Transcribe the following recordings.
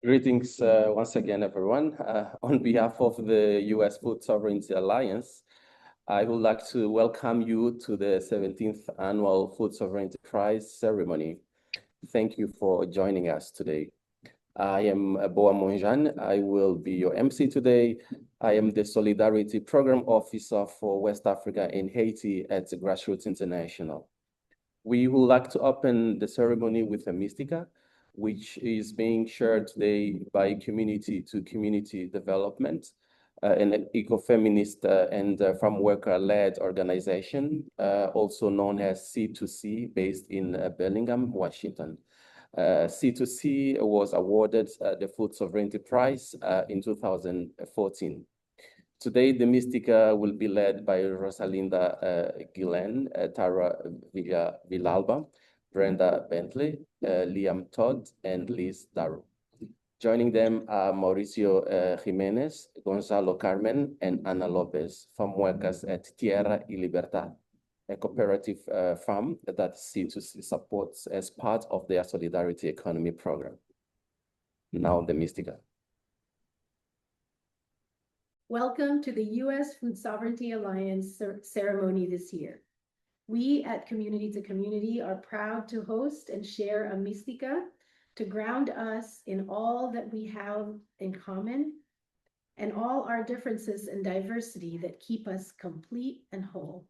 Greetings once again, everyone. On behalf of the U.S. Food Sovereignty Alliance, I would like to welcome you to the 17th Annual Food Sovereignty Prize ceremony. Thank you for joining us today. I am Boa Monjan. I will be your MC today. I am the Solidarity Program Officer for West Africa and Haiti at Grassroots International. We would like to open the ceremony with a Mystica, which is being shared today by Community to Community Development, an ecofeminist and farm worker-led organization, also known as C2C, based in Bellingham, Washington. C2C was awarded the Food Sovereignty Prize in 2014. Today, the Mystica will be led by Rosalinda Gillen, Tara Villalba, Brenda Bentley, Liam Todd, and Liz Darrow. Joining them are Mauricio Jimenez, Gonzalo Carmen, and Ana Lopez, farm workers at Tierra y Libertad, a cooperative farm that C2C supports as part of their Solidarity Economy program. Now the Mystica. Welcome to the U.S. Food Sovereignty Alliance ceremony this year. We at Community to Community are proud to host and share a Mystica to ground us in all that we have in common and all our differences and diversity that keep us complete and whole.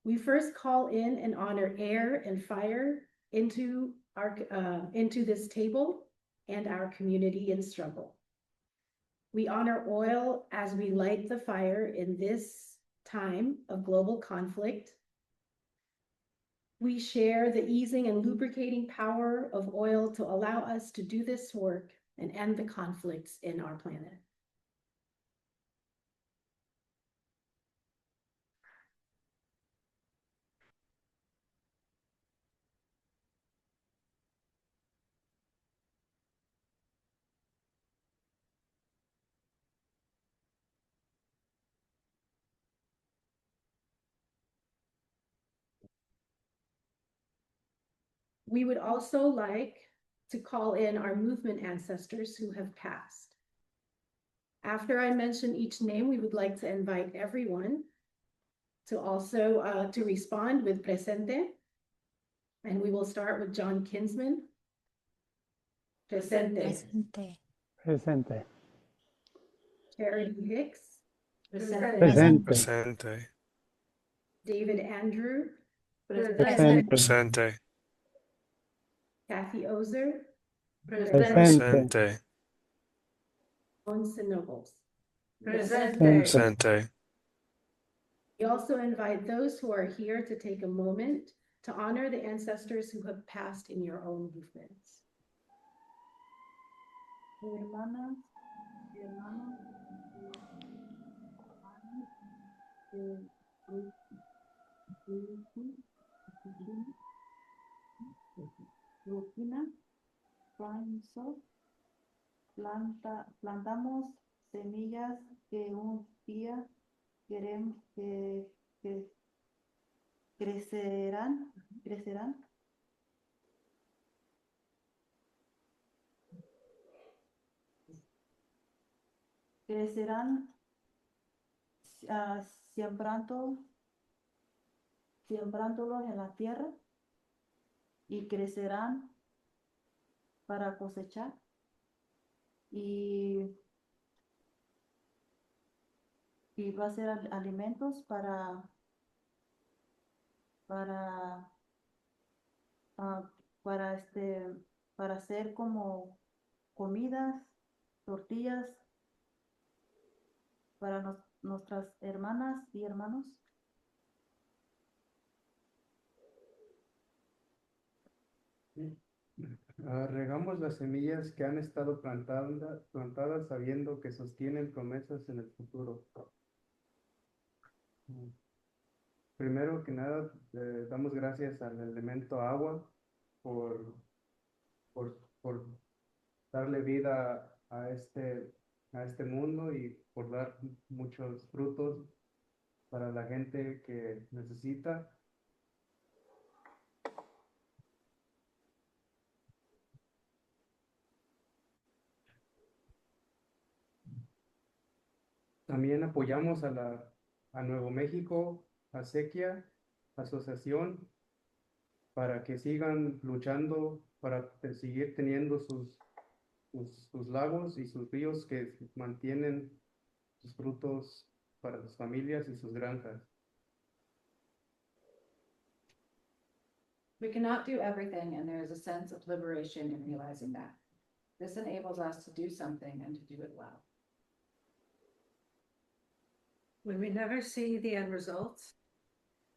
We first call in and honor air and fire into this table and our community in struggle. We honor oil as we light the fire in this time of global conflict. We share the easing and lubricating power of oil to allow us to do this work and end the conflicts in our planet. We would also like to call in our movement ancestors who have passed. After I mention each name, we would like to invite everyone to also to respond with presente. And we will start with John Kinsman. Presente. Presente. Presente. Charity Hicks. Presente. Presente. Presente. David Andrew. Presente. Presente. Kathy Ozer. Presente. Onsen Nobles. Presente. We also invite those who are here to take a moment to honor the ancestors who have passed in your own movements. Hermanas, hermanos, Burkina, Faso, plantamos semillas que un día queremos que crecerán. Crecerán sembrándolos en la tierra y crecerán para cosechar y va a ser alimentos para hacer como comidas, tortillas para nuestras hermanas y hermanos. Regamos las semillas que han estado plantadas sabiendo que sostienen promesas en el futuro. Primero que nada, damos gracias al elemento agua por darle vida a este mundo y por dar muchos frutos para la gente que necesita. También apoyamos a Nuevo México, Acequia, asociación, para que sigan luchando, para seguir teniendo sus lagos y sus ríos que mantienen sus frutos para sus familias y sus granjas. We cannot do everything, and there is a sense of liberation in realizing that. This enables us to do something and to do it well. We may never see the end results,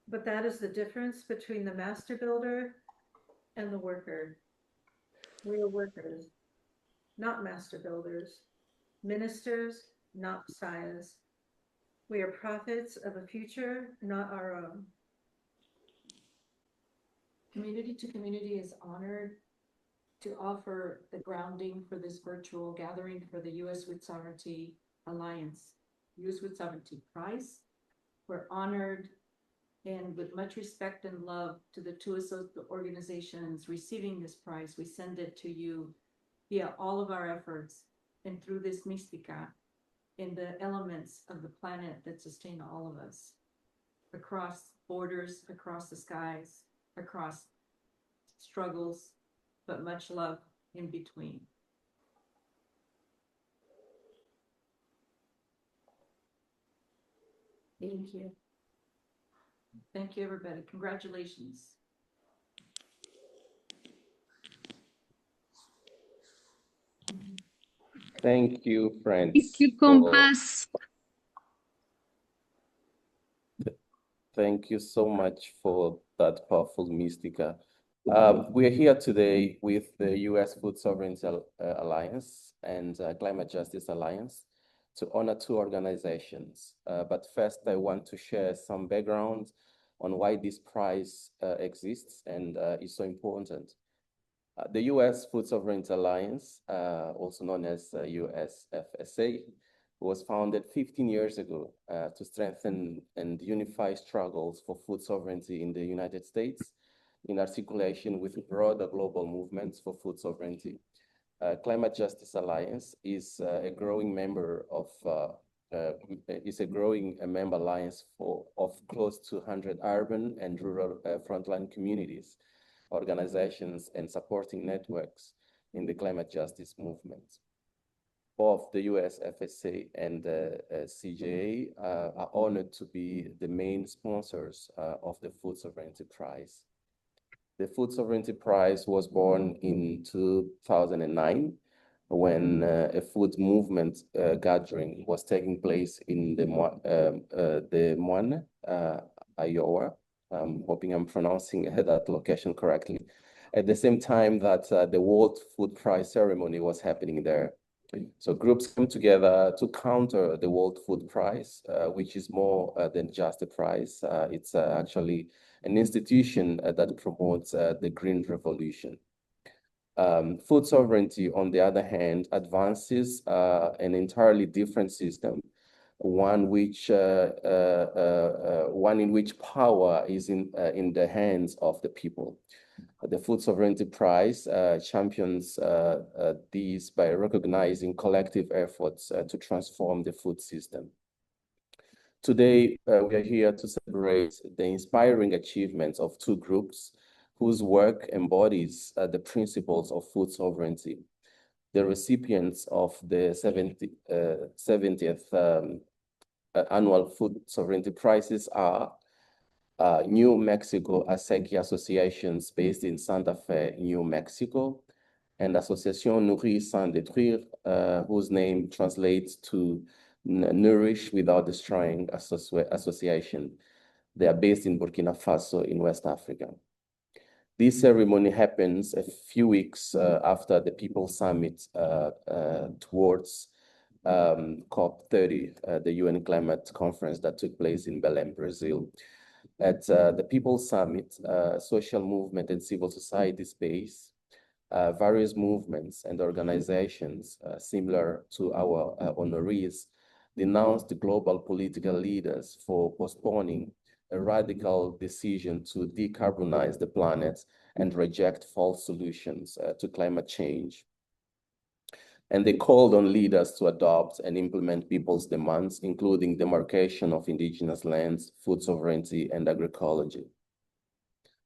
but that is the difference between the master builder and the worker. We are workers, not master builders, ministers, not messiahs. We are prophets of a future not our own. Community to Community is honored to offer the grounding for this virtual gathering for the U.S. Food Sovereignty Alliance, U.S. Food Sovereignty Prize. We're honored and with much respect and love to the two organizations receiving this prize. We send it to you via all of our efforts and through this Mística in the elements of the planet that sustain all of us across borders, across the skies, across struggles, but much love in between. Thank you. Thank you, everybody. Congratulations. Thank you, friends. Thank you, compas. Thank you so much for that powerful Mystica. We're here today with the U.S. Food Sovereignty Alliance and Climate Justice Alliance to honor two organizations. But first, I want to share some background on why this prize exists and is so important. The U.S. Food Sovereignty Alliance, also known as USFSA, was founded 15 years ago to strengthen and unify struggles for food sovereignty in the United States in articulation with broader global movements for food sovereignty. Climate Justice Alliance is a growing member of member alliance of close to 100 urban and rural frontline communities, organizations, and supporting networks in the climate justice movement. Both the USFSA and the CJA are honored to be the main sponsors of the Food Sovereignty Prize. The Food Sovereignty Prize was born in 2009 when a food movement gathering was taking place in Des Moines, Iowa. I'm hoping I'm pronouncing that location correctly. At the same time that the World Food Prize ceremony was happening there. So groups come together to counter the World Food Prize, which is more than just a prize. It's actually an institution that promotes the Green Revolution. Food sovereignty, on the other hand, advances an entirely different system, one in which power is in the hands of the people. The Food Sovereignty Prize champions these by recognizing collective efforts to transform the food system. Today, we are here to celebrate the inspiring achievements of two groups whose work embodies the principles of food sovereignty. The recipients of the 70th Annual Food Sovereignty Prizes are New Mexico Acequia associations based in Santa Fe, New Mexico, and Association Nourrir sans Détruire, whose name translates to Nourish Without Destroying Association. They are based in Burkina Faso in West Africa. This ceremony happens a few weeks after the People's Summit towards COP30, the UN Climate Conference that took place in Belém, Brazil. At the People's Summit, social movement and civil society space, various movements and organizations similar to our honorees denounced the global political leaders for postponing a radical decision to decarbonize the planet and reject false solutions to climate change. and they called on leaders to adopt and implement people's demands, including demarcation of indigenous lands, food sovereignty, and agroecology.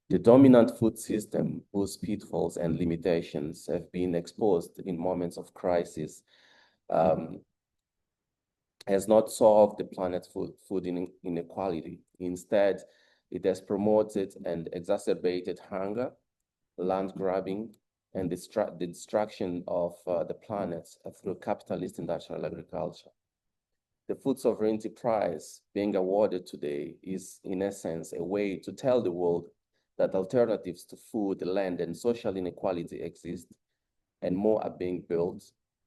The dominant food system, whose pitfalls and limitations have been exposed in moments of crisis, has not solved the planet's food inequality. Instead, it has promoted and exacerbated hunger, land grabbing, and the destruction of the planet through capitalist industrial agriculture. The food sovereignty prize being awarded today is, in essence, a way to tell the world that alternatives to food, land, and social inequality exist, and more are being built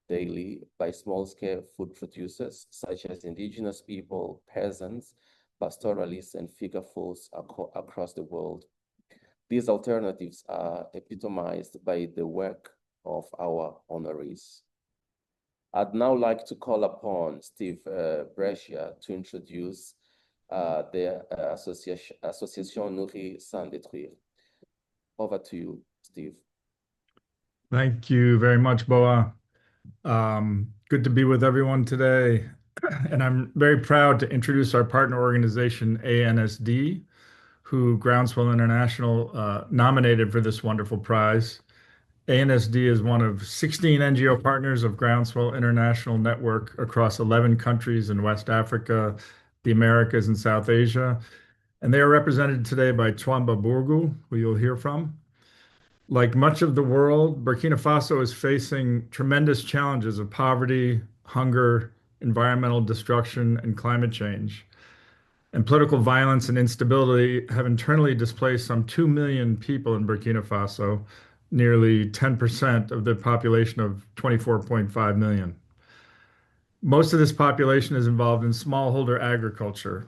daily by small-scale food producers, such as indigenous people, peasants, pastoralists, and figurefuls across the world. These alternatives are epitomized by the work of our honorees. I'd now like to call upon Steve Brescia to introduce the Association Nourrir sans Détruire. Over to you, Steve. Thank you very much, Boa. Good to be with everyone today. And I'm very proud to introduce our partner organization, ANSD, who Groundswell International nominated for this wonderful prize. ANSD is one of 16 NGO partners of Groundswell International Network across 11 countries in West Africa, the Americas, and South Asia. And they are represented today by Twamba Burgu, who you'll hear from. Like much of the world, Burkina Faso is facing tremendous challenges of poverty, hunger, environmental destruction, and climate change. And political violence and instability have internally displaced some 2 million people in Burkina Faso, nearly 10% of the population of 24.5 million. Most of this population is involved in smallholder agriculture.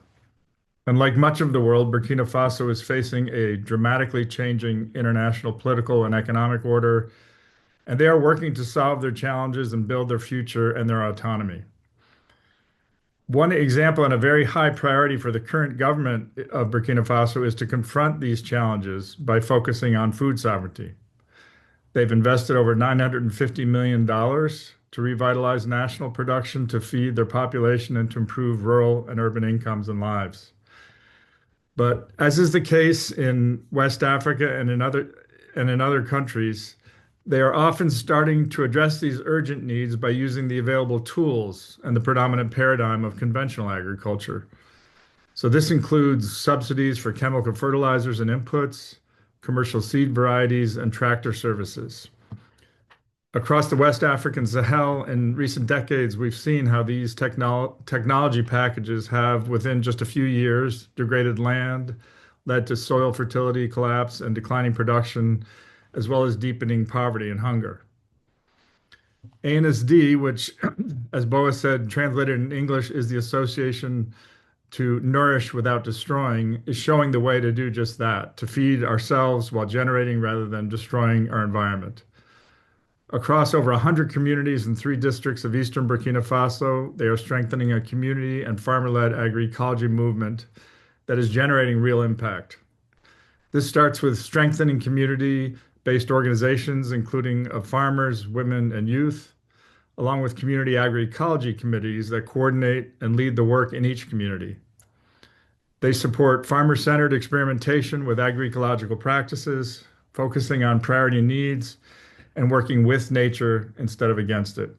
And like much of the world, Burkina Faso is facing a dramatically changing international political and economic order, and they are working to solve their challenges and build their future and their autonomy. One example and a very high priority for the current government of Burkina Faso is to confront these challenges by focusing on food sovereignty. They've invested over $950 million to revitalize national production to feed their population and to improve rural and urban incomes and lives. But as is the case in West Africa and in other countries, they are often starting to address these urgent needs by using the available tools and the predominant paradigm of conventional agriculture. So this includes subsidies for chemical fertilizers and inputs, commercial seed varieties, and tractor services. Across the West African Sahel in recent decades, we've seen how these technology packages have, within just a few years, degraded land, led to soil fertility collapse and declining production, as well as deepening poverty and hunger. ANSD, which, as Boa said, translated in English, is the Association to Nourish Without Destroying, is showing the way to do just that, to feed ourselves while generating rather than destroying our environment. Across over 100 communities in 3 districts of eastern Burkina Faso, they are strengthening a community and farmer-led agroecology movement that is generating real impact. This starts with strengthening community-based organizations, including of farmers, women, and youth, along with community agroecology committees that coordinate and lead the work in each community. They support farmer-centered experimentation with agroecological practices, focusing on priority needs, and working with nature instead of against it.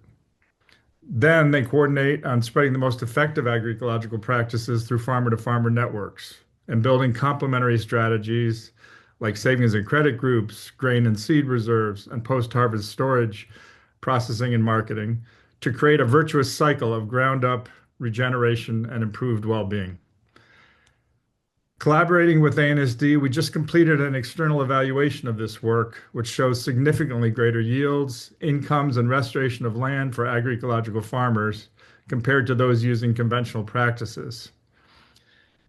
Then they coordinate on spreading the most effective agroecological practices through farmer-to-farmer networks and building complementary strategies like savings and credit groups, grain and seed reserves, and post-harvest storage, processing and marketing to create a virtuous cycle of ground-up regeneration and improved well-being. Collaborating with ANSD, we just completed an external evaluation of this work, which shows significantly greater yields, incomes, and restoration of land for agroecological farmers compared to those using conventional practices.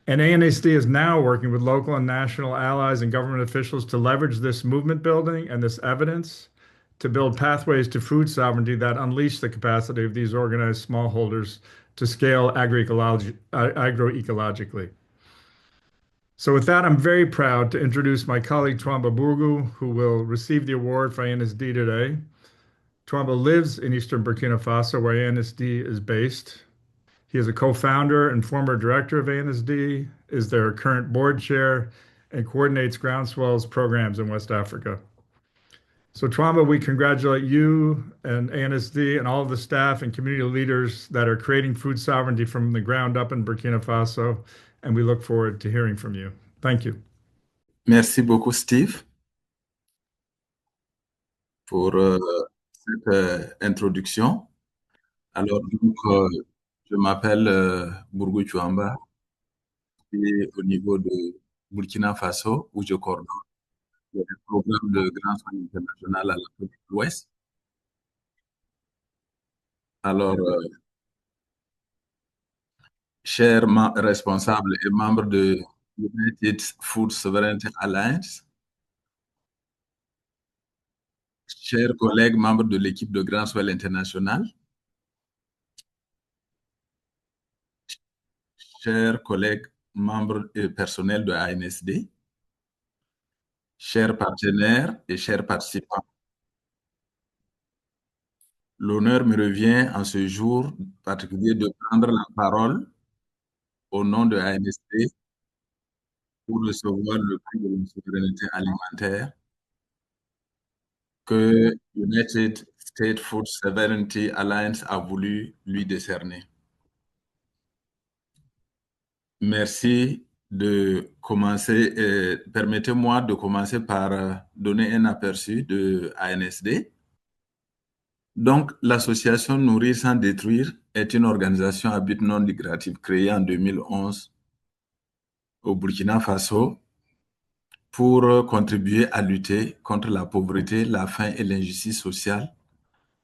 And ANSD is now working with local and national allies and government officials to leverage this movement building and this evidence to build pathways to food sovereignty that unleash the capacity of these organized smallholders to scale agroecologically. So with that, I'm very proud to introduce my colleague Twamba Burgu, who will receive the award for ANSD today. Twamba lives in eastern Burkina Faso, where ANSD is based. He is a co-founder and former director of ANSD, is their current board chair, and coordinates Groundswell's programs in West Africa. So Twamba, we congratulate you and ANSD and all of the staff and community leaders that are creating food sovereignty from the ground up in Burkina Faso, and we look forward to hearing from you. Thank you. Merci beaucoup, Steve, pour cette introduction. Alors, donc, je m'appelle Bourgou Chouamba et au niveau de Burkina Faso, où je coordonne le programme de Grand Soin International à l'Afrique de l'Ouest. Alors, chers responsables et membres de United Food Sovereignty Alliance, chers collègues membres de l'équipe de Grand Soil International, chers collègues membres et personnels de ANSD, chers partenaires et chers participants, l'honneur me revient en ce jour particulier de prendre la parole au nom de ANSD pour recevoir le prix de la souveraineté alimentaire que United States Food Sovereignty Alliance a voulu lui décerner. Merci de commencer. Permettez-moi de commencer par donner un aperçu de ANSD. Donc, l'association Nourrir sans détruire est une organisation à but non lucratif créée en 2011 au Burkina Faso pour contribuer à lutter contre la pauvreté, la faim et l'injustice sociale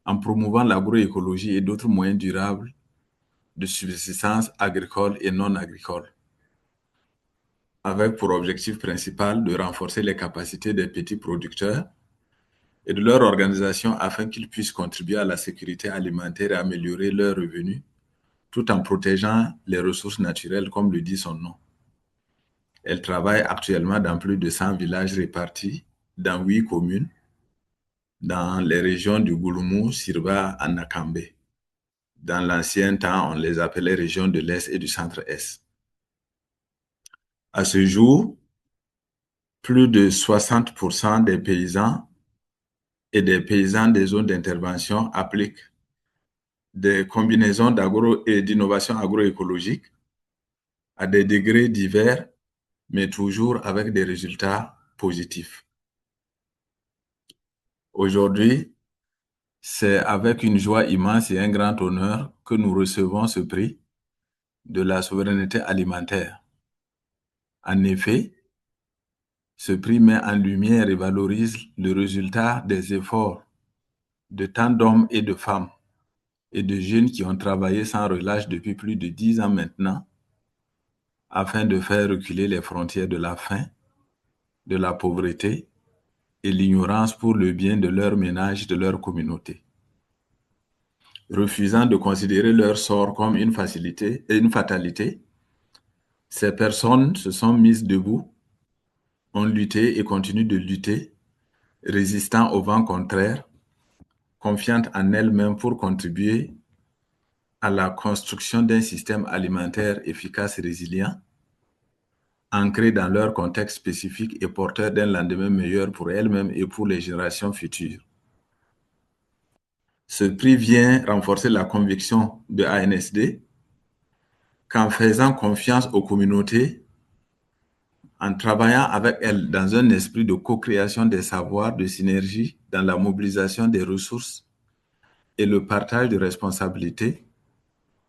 en promouvant l'agroécologie et d'autres moyens durables de subsistance agricole et non agricole, avec pour objectif principal de renforcer les capacités des petits producteurs et de leur organisation afin qu'ils puissent contribuer à la sécurité alimentaire et améliorer leurs revenus, tout en protégeant les ressources naturelles, comme le dit son nom. Elle travaille actuellement dans plus de 100 villages répartis dans 8 communes, dans les régions du Gouloumou, Sirba, Anakambe. Dans l'ancien temps, on les appelait régions de l'Est et du Centre-Est. À ce jour, plus de 60% des paysans et des paysans des zones d'intervention appliquent des combinaisons d'innovation agroécologique à des degrés divers, mais toujours avec des résultats positifs. Aujourd'hui, c'est avec une joie immense et un grand honneur que nous recevons ce prix de la souveraineté alimentaire. En effet, ce prix met en lumière et valorise le résultat des efforts de tant d'hommes et de femmes et de jeunes qui ont travaillé sans relâche depuis plus de 10 ans maintenant afin de faire reculer les frontières de la faim, de la pauvreté et l'ignorance pour le bien de leur ménage et de leur communauté. Refusant de considérer leur sort comme une fatalité, ces personnes se sont mises debout, ont lutté et continuent de lutter, résistant au vent contraire, confiantes en elles-mêmes pour contribuer à la construction d'un système alimentaire efficace et résilient, ancré dans leur contexte spécifique et porteur d'un lendemain meilleur pour elles-mêmes et pour les générations futures. Ce prix vient renforcer la conviction de ANSD qu'en faisant confiance aux communautés, en travaillant avec elles dans un esprit de co-création des savoirs, de synergie dans la mobilisation des ressources et le partage de responsabilités,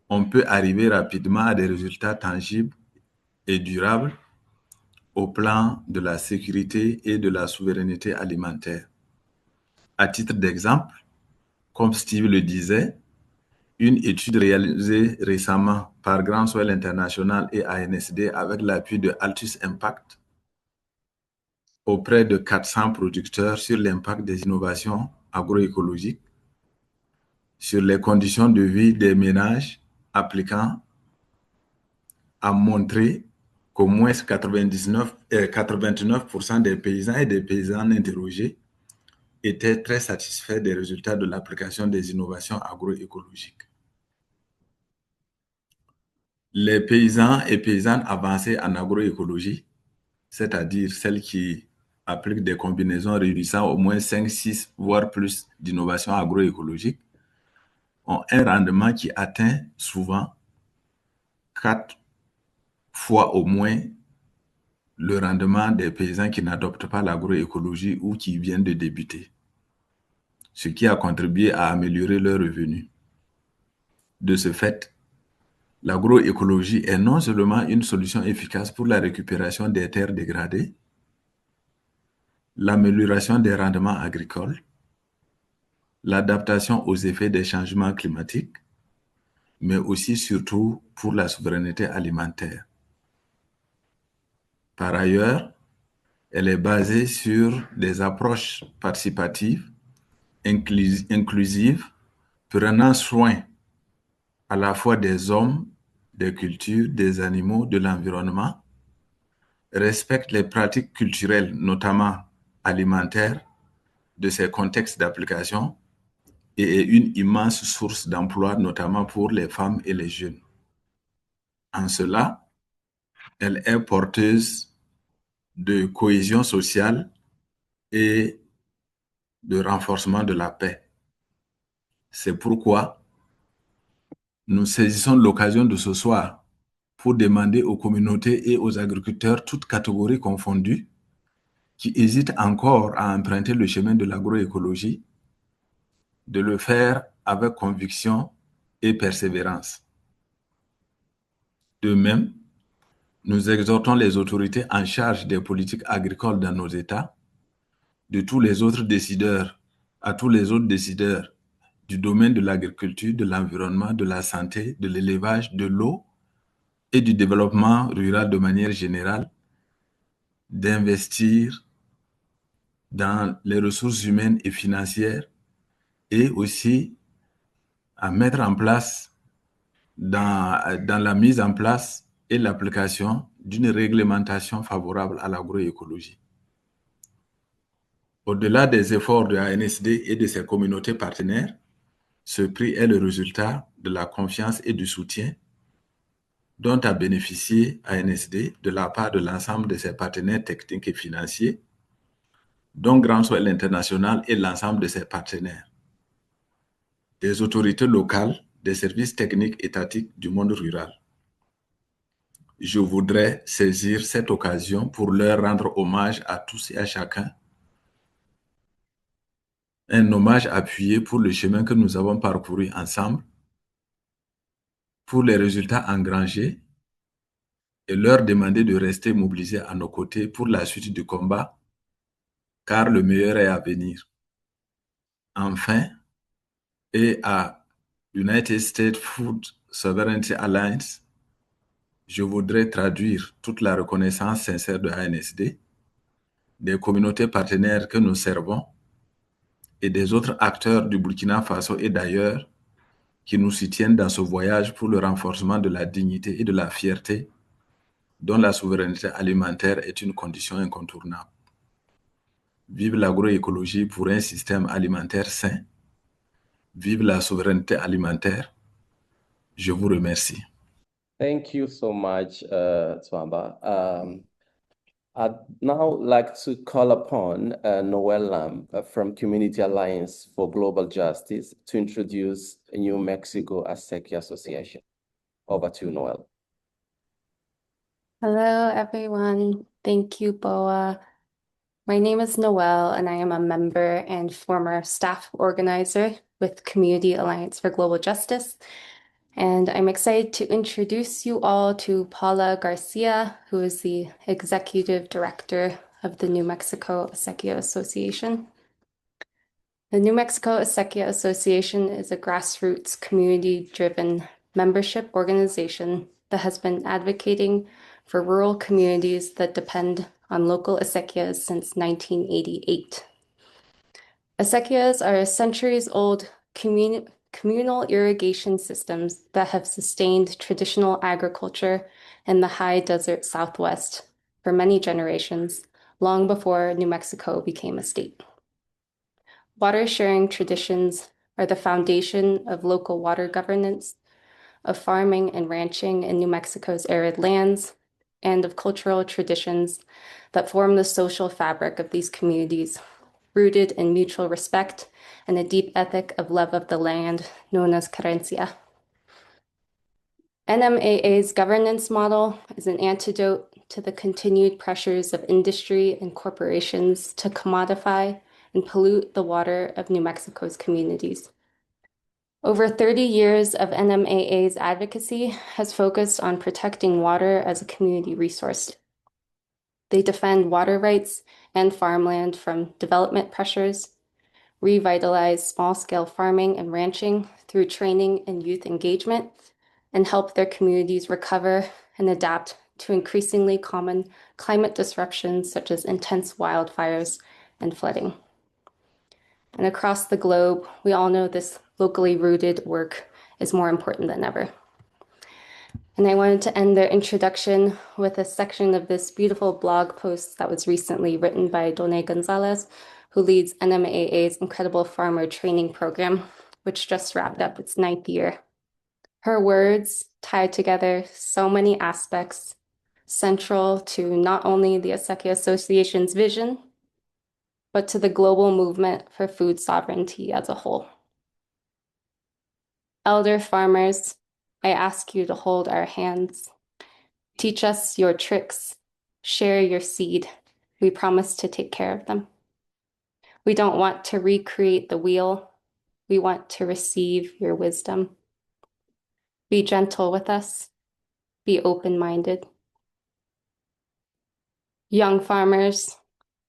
on peut arriver rapidement à des résultats tangibles et durables au plan de la sécurité et de la souveraineté alimentaire. À titre d'exemple, comme Steve le disait, une étude réalisée récemment par Grand Soil International et ANSD avec l'appui de Altus Impact auprès de 400 producteurs sur l'impact des innovations agroécologiques, sur les conditions de vie des ménages appliquant, a montré qu'au moins 89% des paysans et des paysannes interrogés étaient très satisfaits des résultats de l'application des innovations agroécologiques. Les paysans et paysannes avancés en agroécologie, c'est-à-dire celles qui appliquent des combinaisons réunissant au moins 5, 6, voire plus d'innovations agroécologiques, ont un rendement qui atteint souvent 4 fois au moins le rendement des paysans qui n'adoptent pas l'agroécologie ou qui viennent de débuter, ce qui a contribué à améliorer leurs revenus. De ce fait, l'agroécologie est non seulement une solution efficace pour la récupération des terres dégradées, l'amélioration des rendements agricoles, l'adaptation aux effets des changements climatiques, mais aussi surtout pour la souveraineté alimentaire. Par ailleurs, elle est basée sur des approches participatives, inclusives, prenant soin à la fois des hommes, des cultures, des animaux, de l'environnement, respecte les pratiques culturelles, notamment alimentaires, de ces contextes d'application et est une immense source d'emploi, notamment pour les femmes et les jeunes. En cela, elle est porteuse de cohésion sociale et de renforcement de la paix. C'est pourquoi nous saisissons l'occasion de ce soir pour demander aux communautés et aux agriculteurs, toutes catégories confondues, qui hésitent encore à emprunter le chemin de l'agroécologie, de le faire avec conviction et persévérance. De même, nous exhortons les autorités en charge des politiques agricoles dans nos États, à tous les autres décideurs du domaine de l'agriculture, de l'environnement, de la santé, de l'élevage, de l'eau et du développement rural de manière générale, d'investir dans les ressources humaines et financières et aussi à mettre en place dans la mise en place et l'application d'une réglementation favorable à l'agroécologie. Au-delà des efforts de l'ANSD et de ses communautés partenaires, ce prix est le résultat de la confiance et du soutien dont a bénéficié l'ANSD de la part de l'ensemble de ses partenaires techniques et financiers, dont Grand Soil International et l'ensemble de ses partenaires, des autorités locales, des services techniques étatiques du monde rural. Je voudrais saisir cette occasion pour leur rendre hommage à tous et à chacun, un hommage appuyé pour le chemin que nous avons parcouru ensemble, pour les résultats engrangés, et leur demander de rester mobilisés à nos côtés pour la suite du combat, car le meilleur est à venir. Enfin, et à United States Food Sovereignty Alliance, je voudrais traduire toute la reconnaissance sincère de l'ANSD, des communautés partenaires que nous servons et des autres acteurs du Burkina Faso et d'ailleurs qui nous soutiennent dans ce voyage pour le renforcement de la dignité et de la fierté dont la souveraineté alimentaire est une condition incontournable. Vive l'agroécologie pour un système alimentaire sain. Vive la souveraineté alimentaire. Je vous remercie. Thank you so much, Twamba. I'd now like to call upon Noel Lam from Community Alliance for Global Justice to introduce New Mexico Acequia Association. Over to you, Noel. Hello, everyone. Thank you, Boa. My name is Noelle, and I am a member and former staff organizer with Community Alliance for Global Justice. And I'm excited to introduce you all to Paula Garcia, who is the Executive Director of the New Mexico Acequia Association. The New Mexico Acequia Association is a grassroots, community-driven membership organization that has been advocating for rural communities that depend on local acequias since 1988. Acequias are centuries-old communal irrigation systems that have sustained traditional agriculture in the high desert Southwest for many generations, long before New Mexico became a state. Water sharing traditions are the foundation of local water governance, of farming and ranching in New Mexico's arid lands, and of cultural traditions that form the social fabric of these communities, rooted in mutual respect and a deep ethic of love of the land known as querencia. NMAA's governance model is an antidote to the continued pressures of industry and corporations to commodify and pollute the water of New Mexico's communities. Over 30 years of NMAA's advocacy has focused on protecting water as a community resource. They defend water rights and farmland from development pressures, revitalize small-scale farming and ranching through training and youth engagement, and help their communities recover and adapt to increasingly common climate disruptions such as intense wildfires and flooding. And across the globe, we all know this locally rooted work is more important than ever. And I wanted to end their introduction with a section of this beautiful blog post that was recently written by Done Gonzalez, who leads NMAA's incredible farmer training program, which just wrapped up its 9th year. Her words tied together so many aspects central to not only the Acequia Association's vision, but to the global movement for food sovereignty as a whole. Elder farmers, I ask you to hold our hands. Teach us your tricks. Share your seed. We promise to take care of them. We don't want to recreate the wheel. We want to receive your wisdom. Be gentle with us. Be open-minded. Young farmers,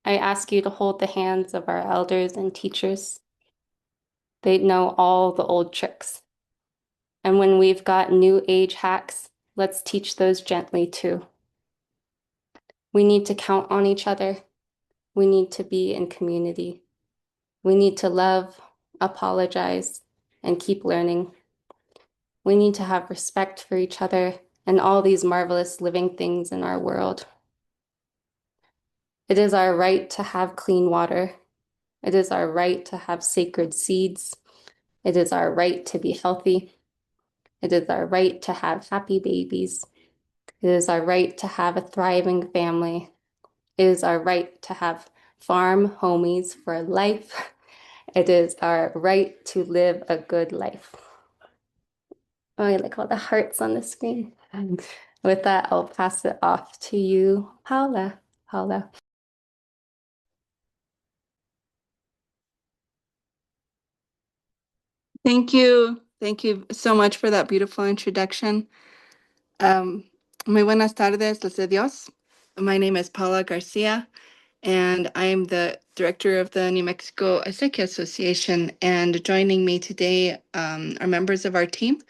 I ask you to hold the hands of our elders and teachers. They know all the old tricks. And when we've got new age hacks, let's teach those gently too. We need to count on each other. We need to be in community. We need to love, apologize, and keep learning. We need to have respect for each other and all these marvelous living things in our world. It is our right to have clean water. It is our right to have sacred seeds. It is our right to be healthy. It is our right to have happy babies. It is our right to have a thriving family. It is our right to have farm homies for life. It is our right to live a good life. Oh, I like all the hearts on the screen. With that, I'll pass it off to you, Paula. Paula. Thank you. Thank you so much for that beautiful introduction. Muy buenas tardes, les de Dios. My name is Paula Garcia, and I am the director of the New Mexico Acequia Association. And joining me today are members of our team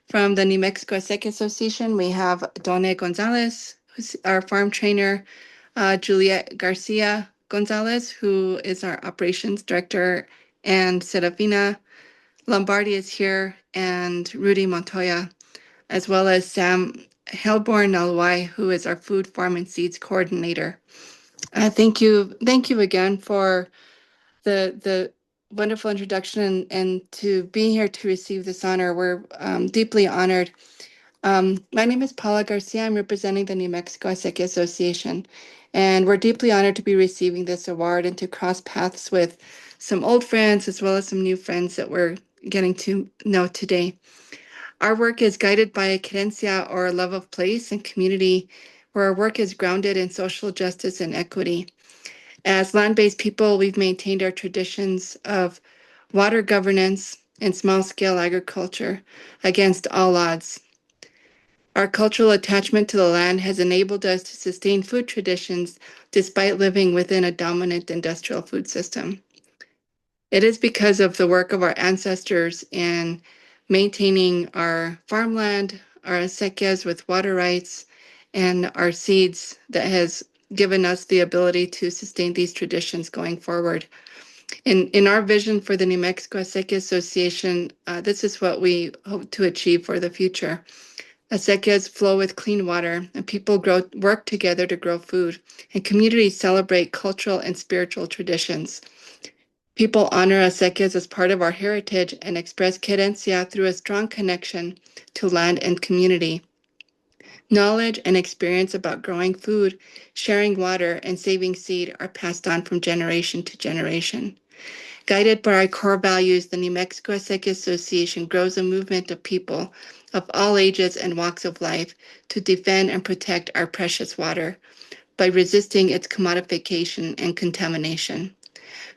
from the New Mexico Acequia Association. We have Done Gonzalez, who's our farm trainer, Juliet Garcia Gonzalez, who is our operations director, and Serafina Lombardi is here, and Rudy Montoya, as well as Sam Helborn Nalwai, who is our food, farm, and seeds coordinator. Thank you again for the wonderful introduction and to being here to receive this honor. We're deeply honored. My name is Paula Garcia. I'm representing the New Mexico Acequia Association, and we're deeply honored to be receiving this award and to cross paths with some old friends as well as some new friends that we're getting to know today. Our work is guided by a querencia, or a love of place and community, where our work is grounded in social justice and equity. As land-based people, we've maintained our traditions of water governance and small-scale agriculture against all odds. Our cultural attachment to the land has enabled us to sustain food traditions despite living within a dominant industrial food system. It is because of the work of our ancestors in maintaining our farmland, our acequias with water rights, and our seeds that has given us the ability to sustain these traditions going forward. In our vision for the New Mexico Acequia Association, this is what we hope to achieve for the future. Acequias flow with clean water, and people work together to grow food, and communities celebrate cultural and spiritual traditions. People honor acequias as part of our heritage and express querencia through a strong connection to land and community. Knowledge and experience about growing food, sharing water, and saving seed are passed on from generation to generation. Guided by our core values, the New Mexico Acequia Association grows a movement of people of all ages and walks of life to defend and protect our precious water by resisting its commodification and contamination.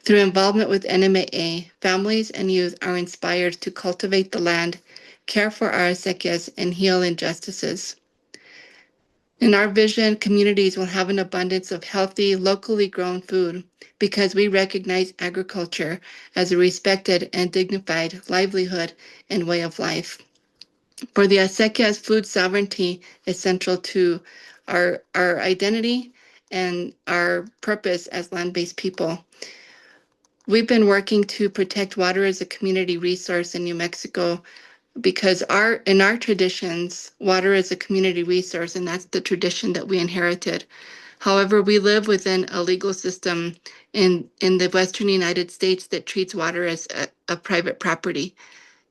Through involvement with NMAA, families and youth are inspired to cultivate the land, care for our acequias, and heal injustices. In our vision, communities will have an abundance of healthy, locally grown food because we recognize agriculture as a respected and dignified livelihood and way of life. For the acequias, food sovereignty is central to our identity and our purpose as land-based people. We've been working to protect water as a community resource in New Mexico because in our traditions, water is a community resource, and that's the tradition that we inherited. However, we live within a legal system in the Western United States that treats water as a private property.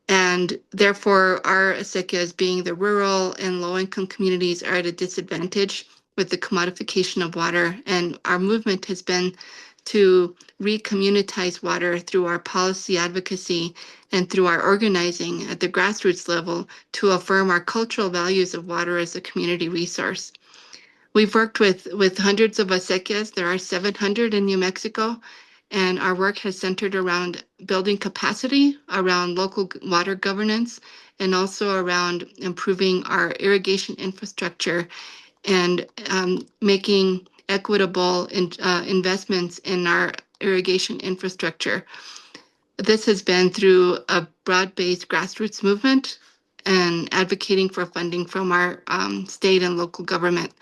And therefore, our acequias, being the rural and low-income communities, are at a disadvantage with the commodification of water. And our movement has been to re-communitize water through our policy advocacy and through our organizing at the grassroots level to affirm our cultural values of water as a community resource. We've worked with hundreds of acequias. There are 700 in New Mexico, and our work has centered around building capacity, around local water governance, and also around improving our irrigation infrastructure and making equitable investments in our irrigation infrastructure. This has been through a broad-based grassroots movement and advocating for funding from our state and local government.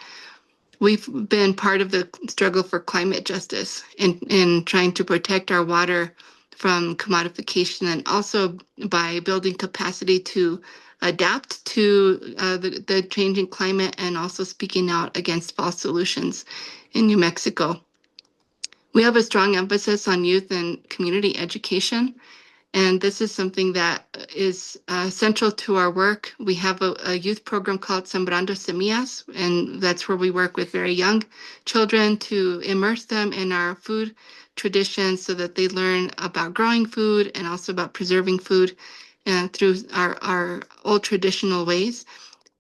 We've been part of the struggle for climate justice in trying to protect our water from commodification, and also by building capacity to adapt to the changing climate, and also speaking out against false solutions in New Mexico. We have a strong emphasis on youth and community education, and this is something that is central to our work. We have a youth program called Sembrando Semillas, and that's where we work with very young children to immerse them in our food traditions so that they learn about growing food and also about preserving food through our old traditional ways.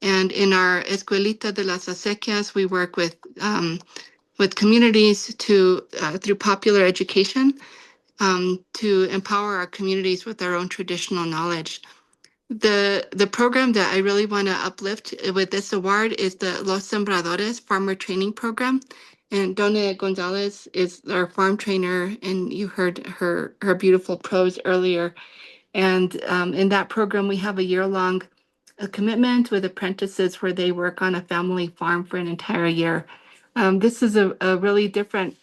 And in our Escuelita de las Acequias, we work with communities through popular education to empower our communities with our own traditional knowledge. The program that I really want to uplift with this award is the Los Sembradores Farmer Training Program. And Dona Gonzalez is our farm trainer, and you heard her beautiful prose earlier. And in that program, we have a year-long commitment with apprentices where they work on a family farm for an entire year. This is a really different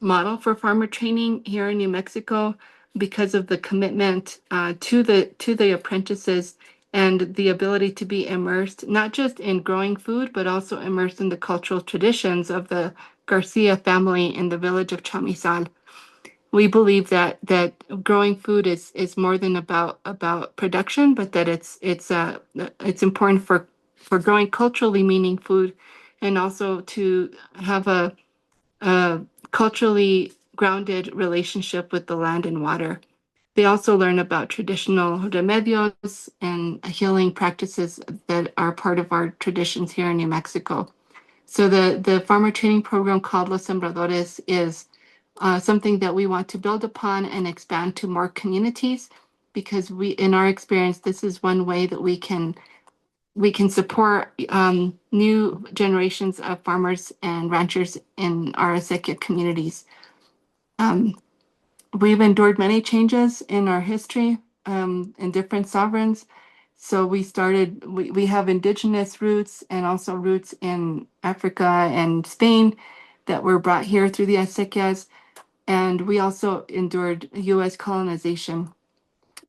model for farmer training here in New Mexico because of the commitment to the apprentices and the ability to be immersed not just in growing food, but also immersed in the cultural traditions of the Garcia family in the village of Chamizal. We believe that growing food is more than about production, but that it's important for growing culturally meaning food, and also to have a culturally grounded relationship with the land and water. They also learn about traditional remedios and healing practices that are part of our traditions here in New Mexico. So the farmer training program called Los Sembradores is something that we want to build upon and expand to more communities, because in our experience, this is one way that we can support new generations of farmers and ranchers in our Acequia communities. We've endured many changes in our history in different sovereigns. So we have indigenous roots and also roots in Africa and Spain that were brought here through the Acequias. And we also endured US colonization.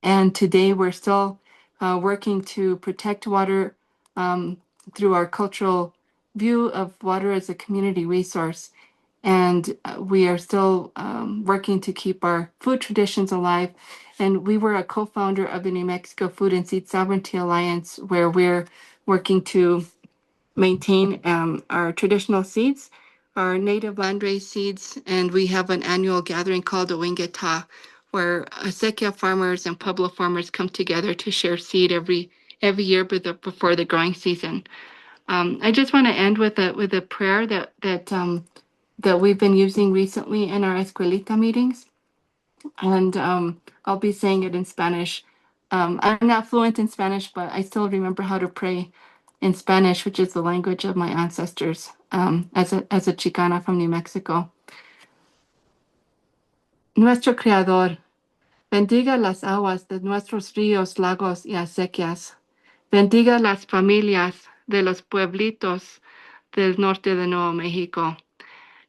And today we're still working to protect water through our cultural view of water as a community resource. and we are still working to keep our food traditions alive. And we were a co-founder of the New Mexico Food and Seed Sovereignty Alliance, where we're working to maintain our traditional seeds, our native landrace seeds, and we have an annual gathering called the Wingeta, where Acequia farmers and Pueblo farmers come together to share seed every year before the growing season. I just want to end with a prayer that we've been using recently in our Escuelita meetings, and I'll be saying it in Spanish. I'm not fluent in Spanish, but I still remember how to pray in Spanish, which is the language of my ancestors, as a Chicana from New Mexico. Nuestro Creador, bendiga las aguas de nuestros ríos, lagos y acequias. Bendiga las familias de los pueblitos del norte de Nuevo México.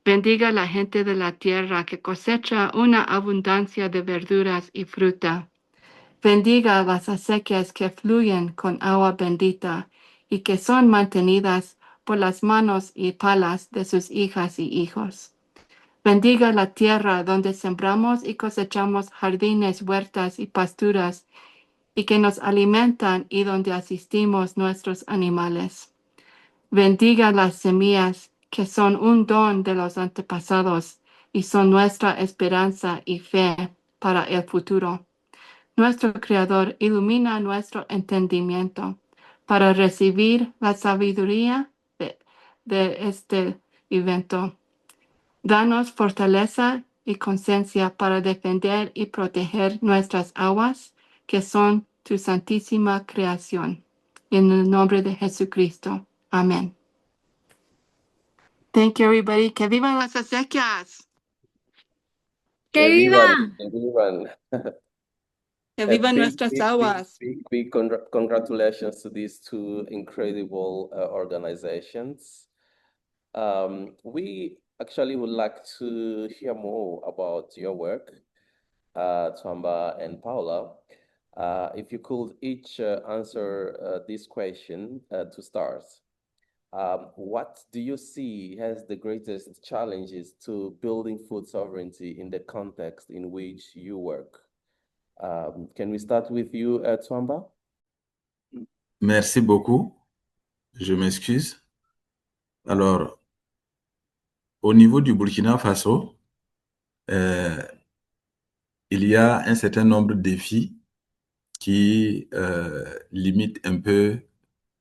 Bendiga la gente de la tierra que cosecha una abundancia de verduras y fruta. Bendiga las acequias que fluyen con agua bendita y que son mantenidas por las manos y palas de sus hijas y hijos. Bendiga la tierra donde sembramos y cosechamos jardines, huertas y pasturas y que nos alimentan y donde asistimos nuestros animales. Bendiga las semillas que son un don de los antepasados y son nuestra esperanza y fe para el futuro. Nuestro Creador ilumina nuestro entendimiento para recibir la sabiduría de este evento. Danos fortaleza y conciencia para defender y proteger nuestras aguas, que son tu santísima creación. En el nombre de Jesucristo. Amén. Thank you, everybody. ¡Que vivan las acequias! Que vivan, que vivan. ¡Que A vivan big, nuestras big, aguas! big congratulations to these two incredible organizations. We actually would like to hear more about your work, Twamba and Paula. If you could each answer this question to start. What do you see as the greatest challenges to building food sovereignty in the context in which you work? Can we start with you, Twamba? Merci beaucoup. Je m'excuse. Alors, au niveau du Burkina Faso, il y a un certain nombre de défis qui limitent un peu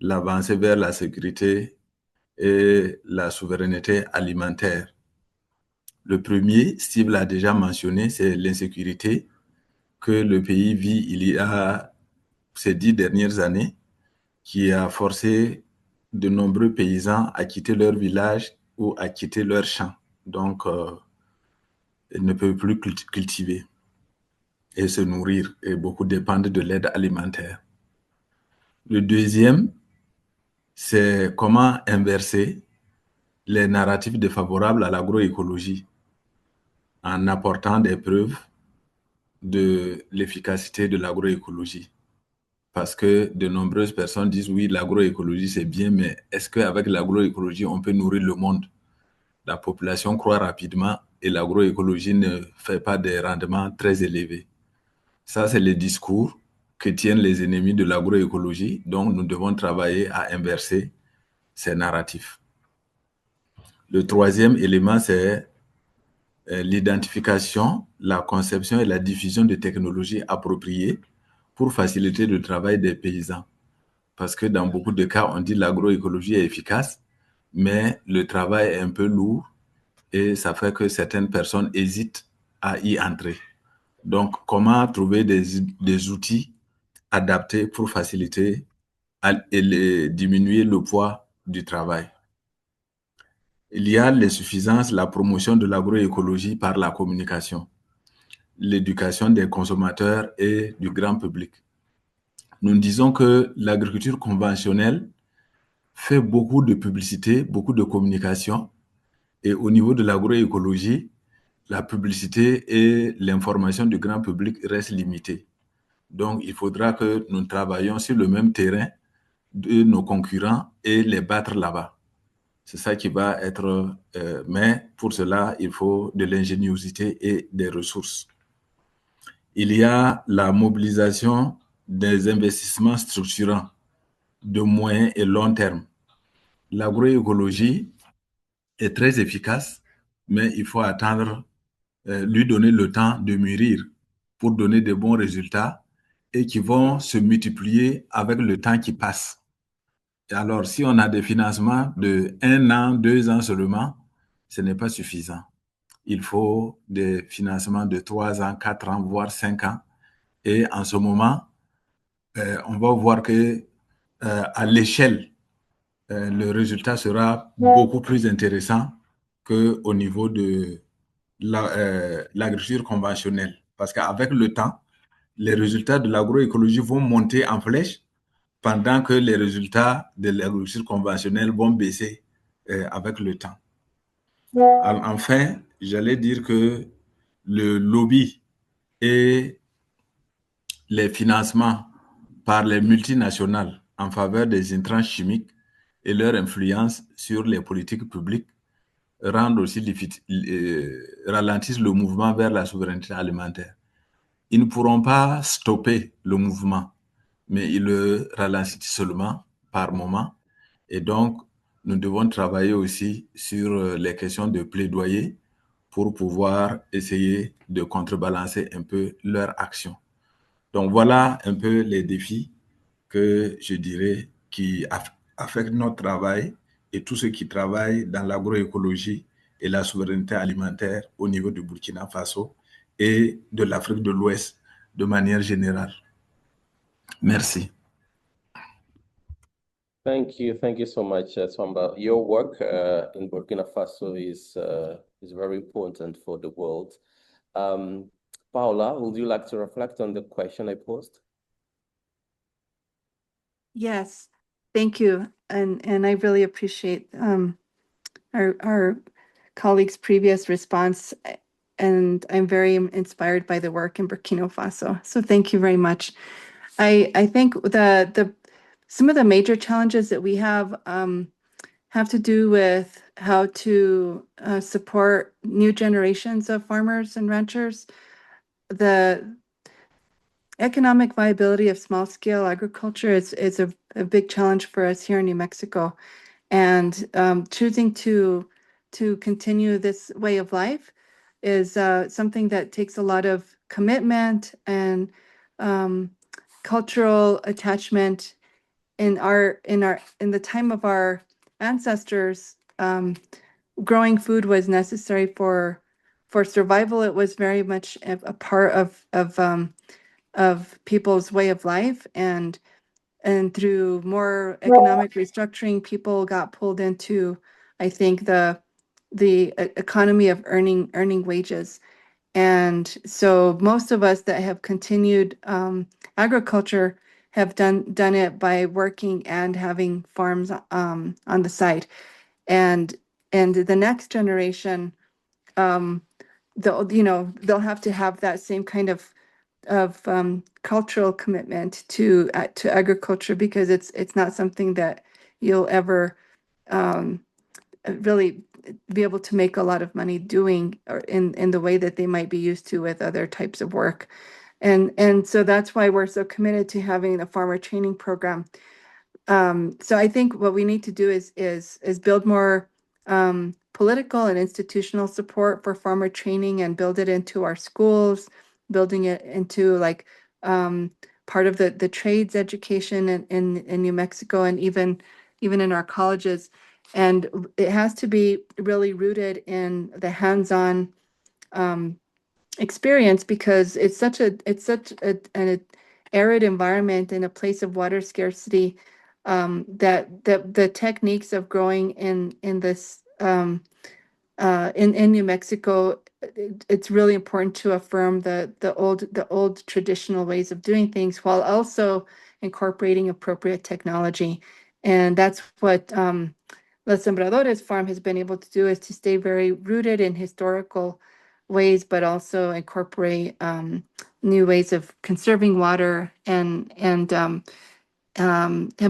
l'avancée vers la sécurité et la souveraineté alimentaire. Le premier, Steve l'a déjà mentionné, c'est l'insécurité que le pays vit il y a ces 10 dernières années, qui a forcé de nombreux paysans à quitter leur village ou à quitter leur champ. Donc, ils ne peuvent plus cultiver et se nourrir, et beaucoup dépendent de l'aide alimentaire. Le deuxième, c'est comment inverser les narratifs défavorables à l'agroécologie en apportant des preuves de l'efficacité de l'agroécologie. Parce que de nombreuses personnes disent oui, l'agroécologie c'est bien, mais est-ce qu'avec l'agroécologie on peut nourrir le monde? La population croît rapidement et l'agroécologie ne fait pas des rendements très élevés. Ça, c'est le discours que tiennent les ennemis de l'agroécologie, donc nous devons travailler à inverser ces narratifs. Le troisième élément, c'est l'identification, la conception et la diffusion de technologies appropriées pour faciliter le travail des paysans. Parce que dans beaucoup de cas, on dit que l'agroécologie est efficace, mais le travail est un peu lourd et ça fait que certaines personnes hésitent à y entrer. Donc, comment trouver des outils adaptés pour faciliter et diminuer le poids du travail? Il y a les suffisances, la promotion de l'agroécologie par la communication, l'éducation des consommateurs et du grand public. Nous disons que l'agriculture conventionnelle fait beaucoup de publicité, beaucoup de communication, et au niveau de l'agroécologie, la publicité et l'information du grand public restent limitées. Donc, il faudra que nous travaillions sur le même terrain de nos concurrents et les battre là-bas. C'est ça qui va être... mais pour cela, il faut de l'ingéniosité et des ressources. Il y a la mobilisation des investissements structurants de moyen et long terme. L'agroécologie est très efficace, mais il faut attendre, lui donner le temps de mûrir pour donner de bons résultats et qui vont se multiplier avec le temps qui passe. Et alors, si on a des financements de 1 an, 2 ans seulement, ce n'est pas suffisant. Il faut des financements de 3 ans, 4 ans, voire 5 ans. Et en ce moment, on va voir que à l'échelle, le résultat sera beaucoup plus intéressant qu'au niveau de l'agriculture conventionnelle. Parce qu'avec le temps, les résultats de l'agroécologie vont monter en flèche pendant que les résultats de l'agriculture conventionnelle vont baisser avec le temps. Enfin, j'allais dire que le lobby et les financements par les multinationales en faveur des intrants chimiques et leur influence sur les politiques publiques rendent aussi ralentissent le mouvement vers la souveraineté alimentaire. Ils ne pourront pas stopper le mouvement, mais ils le ralentissent seulement par moment. Et donc, nous devons travailler aussi sur les questions de plaidoyer pour pouvoir essayer de contrebalancer un peu leur action. Donc, voilà un peu les défis que je dirais qui affectent notre travail et tous ceux qui travaillent dans l'agroécologie et la souveraineté alimentaire au niveau du Burkina Faso et de l'Afrique de l'Ouest de manière générale. Merci. Thank you so much, Swamba. Your work in Burkina Faso is very important for the world. Paula, would you like to reflect on the question I posed? Yes, thank you. And I really appreciate our colleague's previous response. And I'm very inspired by the work in Burkina Faso. So thank you very much. I think some of the major challenges that we have to do with how to support new generations of farmers and ranchers. The economic viability of small-scale agriculture is a big challenge for us here in New Mexico. And choosing to continue this way of life is something that takes a lot of commitment and cultural attachment. In the time of our ancestors, growing food was necessary for survival. It was very much a part of people's way of life, and through more economic restructuring, people got pulled into, I think, the economy of earning wages. And so most of us that have continued agriculture have done it by working and having farms on the side. And the next generation, they'll have to have that same kind of cultural commitment to agriculture, because it's not something that you'll ever really be able to make a lot of money doing, or in the way that they might be used to with other types of work. And so that's why we're so committed to having the farmer training program. So I think what we need to do is build more political and institutional support for farmer training, and build it into our schools, building it into like part of the trades education in New Mexico, and even in our colleges. And it has to be really rooted in the hands-on experience, because it's such an arid environment and a place of water scarcity, that the techniques of growing in this in New Mexico, it's really important to affirm the old traditional ways of doing things, while also incorporating appropriate technology. And that's what Los Sembradores Farm has been able to do, is to stay very rooted in historical ways, but also incorporate new ways of conserving water and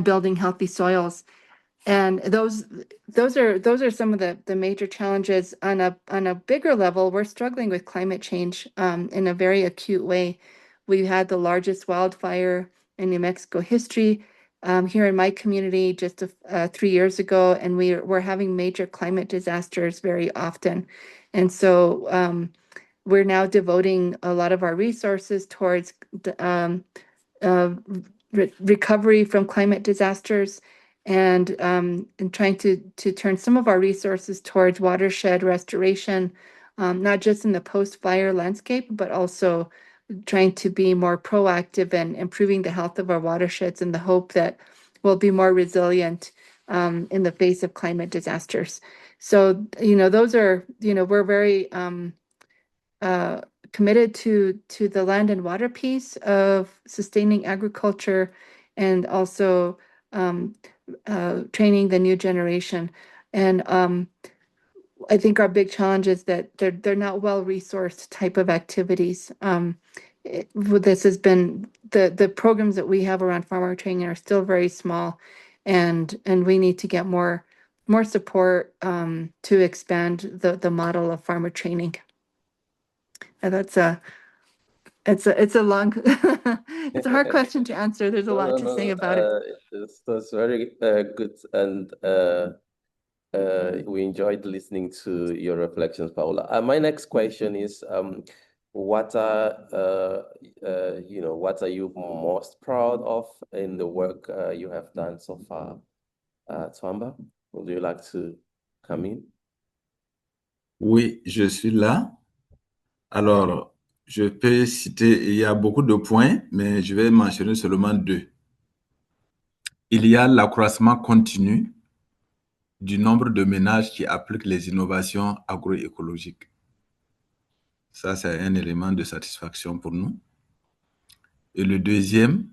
building healthy soils. And those are some of the major challenges. On a bigger level, we're struggling with climate change in a very acute way. We had the largest wildfire in New Mexico history here in my community just 3 years ago, and we're having major climate disasters very often. And so we're now devoting a lot of our resources towards recovery from climate disasters, and trying to turn some of our resources towards watershed restoration, not just in the post-fire landscape, but also trying to be more proactive and improving the health of our watersheds in the hope that we'll be more resilient in the face of climate disasters. So, those are, we're very committed to the land and water piece of sustaining agriculture, and also training the new generation. And I think our big challenge is that they're not well-resourced type of activities. This has been the programs that we have around farmer training are still very small, and we need to get more support to expand the model of farmer training. And it's a long, it's a hard question to answer. There's a lot to say about it. That's very good, and we enjoyed listening to your reflections, Paula. My next question is, what are you most proud of in the work you have done so far? Twamba, would you like to come in? Oui, je suis là. Alors, je peux citer, il y a beaucoup de points, mais je vais mentionner seulement 2. Il y a l'accroissement continu du nombre de ménages qui appliquent les innovations agroécologiques. Ça, c'est un élément de satisfaction pour nous. Et le deuxième,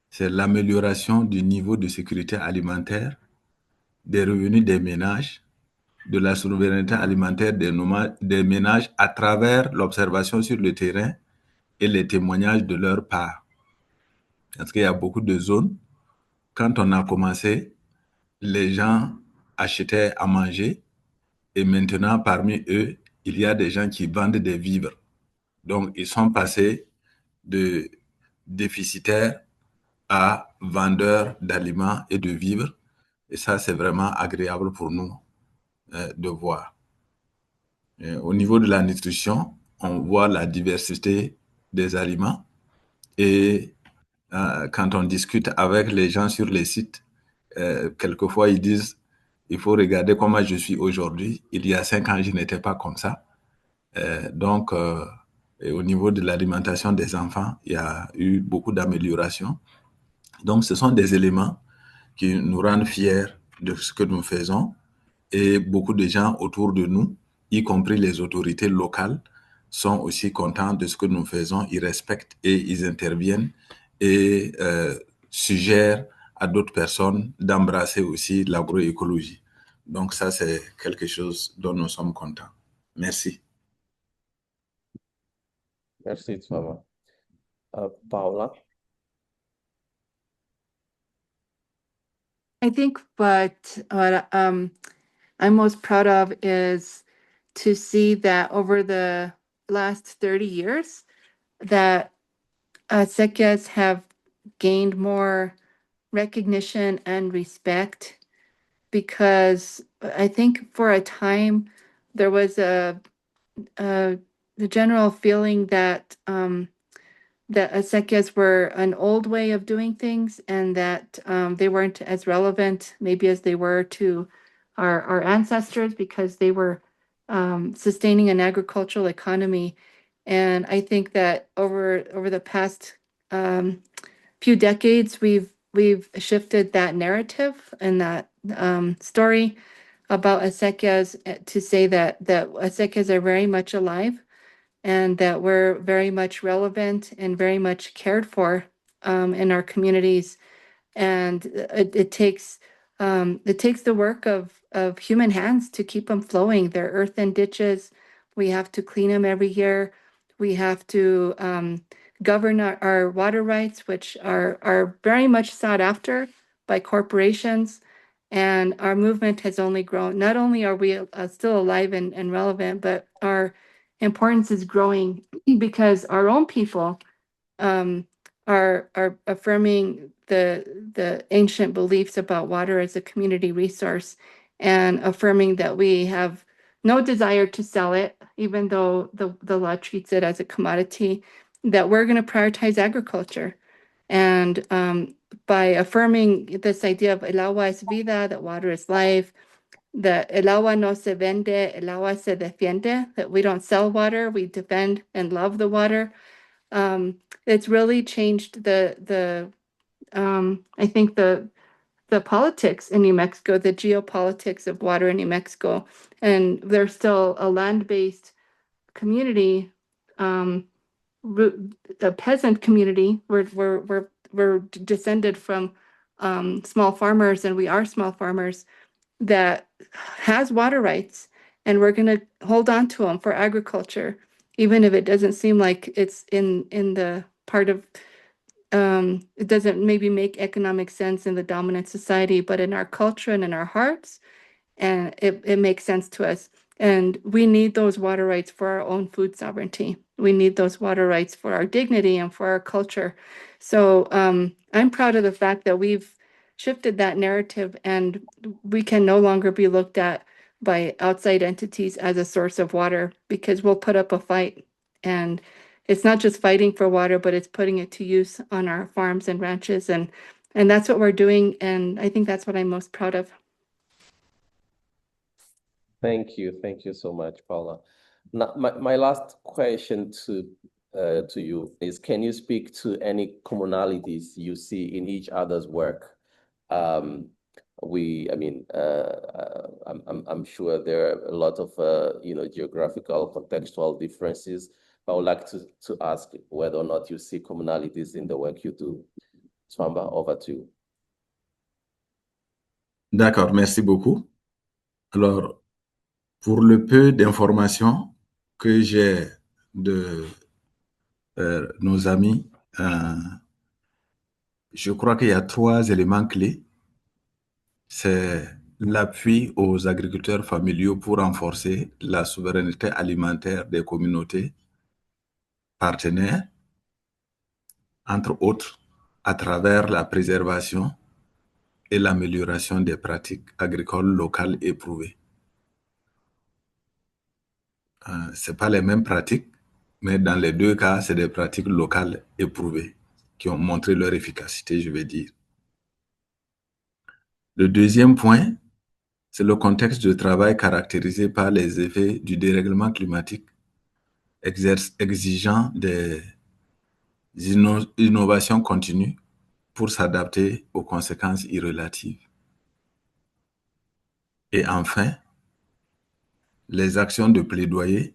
c'est l'amélioration du niveau de sécurité alimentaire, des revenus des ménages, de la souveraineté alimentaire des ménages à travers l'observation sur le terrain et les témoignages de leur part. Parce qu'il y a beaucoup de zones, quand on a commencé, les gens achetaient à manger, et maintenant, parmi eux, il y a des gens qui vendent des vivres. Donc, ils sont passés de déficitaires à vendeurs d'aliments et de vivres. Et ça, c'est vraiment agréable pour nous de voir. Au niveau de la nutrition, on voit la diversité des aliments. Et quand on discute avec les gens sur les sites, quelquefois ils disent, il faut regarder comment je suis aujourd'hui. Il y a 5 ans, je n'étais pas comme ça. Donc, au niveau de l'alimentation des enfants, il y a eu beaucoup d'améliorations. Donc, ce sont des éléments qui nous rendent fiers de ce que nous faisons. Et beaucoup de gens autour de nous, y compris les autorités locales, sont aussi contents de ce que nous faisons. Ils respectent et ils interviennent et suggèrent à d'autres personnes d'embrasser aussi l'agroécologie. Donc ça, c'est quelque chose dont nous sommes contents. Merci. Merci, Twamba. Paula? I think what I'm most proud of is to see that over the last 30 years that acequias have gained more recognition and respect, because I think for a time there was the general feeling that that acequias were an old way of doing things, and that they weren't as relevant maybe as they were to our ancestors, because they were sustaining an agricultural economy. And I think that over the past few decades, we've shifted that narrative and that story about acequias to say that acequias are very much alive, and that we're very much relevant and very much cared for in our communities. And it takes the work of human hands to keep them flowing. They're earthen ditches. We have to clean them every year. We have to govern our water rights, which are very much sought after by corporations. And our movement has only grown. Not only are we still alive and relevant, but our importance is growing because our own people are affirming the ancient beliefs about water as a community resource and affirming that we have no desire to sell it, even though the law treats it as a commodity, that we're going to prioritize agriculture. And by affirming this idea of el agua es vida, that water is life, that el agua no se vende, el agua se defiende, that we don't sell water, we defend and love the water. It's really changed I think the politics in New Mexico, the geopolitics of water in New Mexico, and there's still a land-based community, a peasant community. We're descended from small farmers, and we are small farmers that has water rights, and we're going to hold on to them for agriculture, even if it doesn't seem like it's in the part of it doesn't maybe make economic sense in the dominant society, but in our culture and in our hearts, and it makes sense to us. And we need those water rights for our own food sovereignty. We need those water rights for our dignity and for our culture. So I'm proud of the fact that we've shifted that narrative, and we can no longer be looked at by outside entities as a source of water, because we'll put up a fight. And it's not just fighting for water, but it's putting it to use on our farms and ranches. And that's what we're doing. And I think that's what I'm most proud of. Thank you so much, Paula. Now, my last question to you is: can you speak to any commonalities you see in each other's work? I'm sure there are a lot of geographical, contextual differences. I would like to ask whether or not you see commonalities in the work you do. Swamba, over to you. D'accord, merci beaucoup. Alors, pour le peu d'informations que j'ai de nos amis, je crois qu'il y a 3 éléments clés. C'est l'appui aux agriculteurs familiaux pour renforcer la souveraineté alimentaire des communautés partenaires, entre autres, à travers la préservation et l'amélioration des pratiques agricoles locales éprouvées. Ce n'est pas les mêmes pratiques, mais dans les 2 cas, c'est des pratiques locales éprouvées qui ont montré leur efficacité, je vais dire. Le deuxième point, c'est le contexte de travail caractérisé par les effets du dérèglement climatique, exigeant des innovations continues pour s'adapter aux conséquences irrélatives. Et enfin, les actions de plaidoyer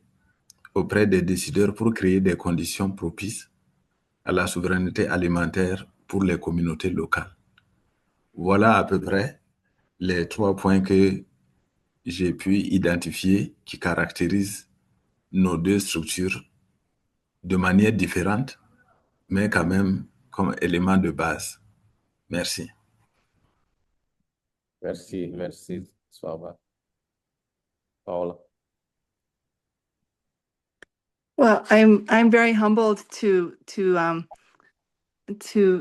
auprès des décideurs pour créer des conditions propices à la souveraineté alimentaire pour les communautés locales. Voilà à peu près les 3 points que j'ai pu identifier qui caractérisent nos 2 structures de manière différente, mais quand même comme élément de base. Merci. Merci, Swamba. Paula. Well, I'm very humbled to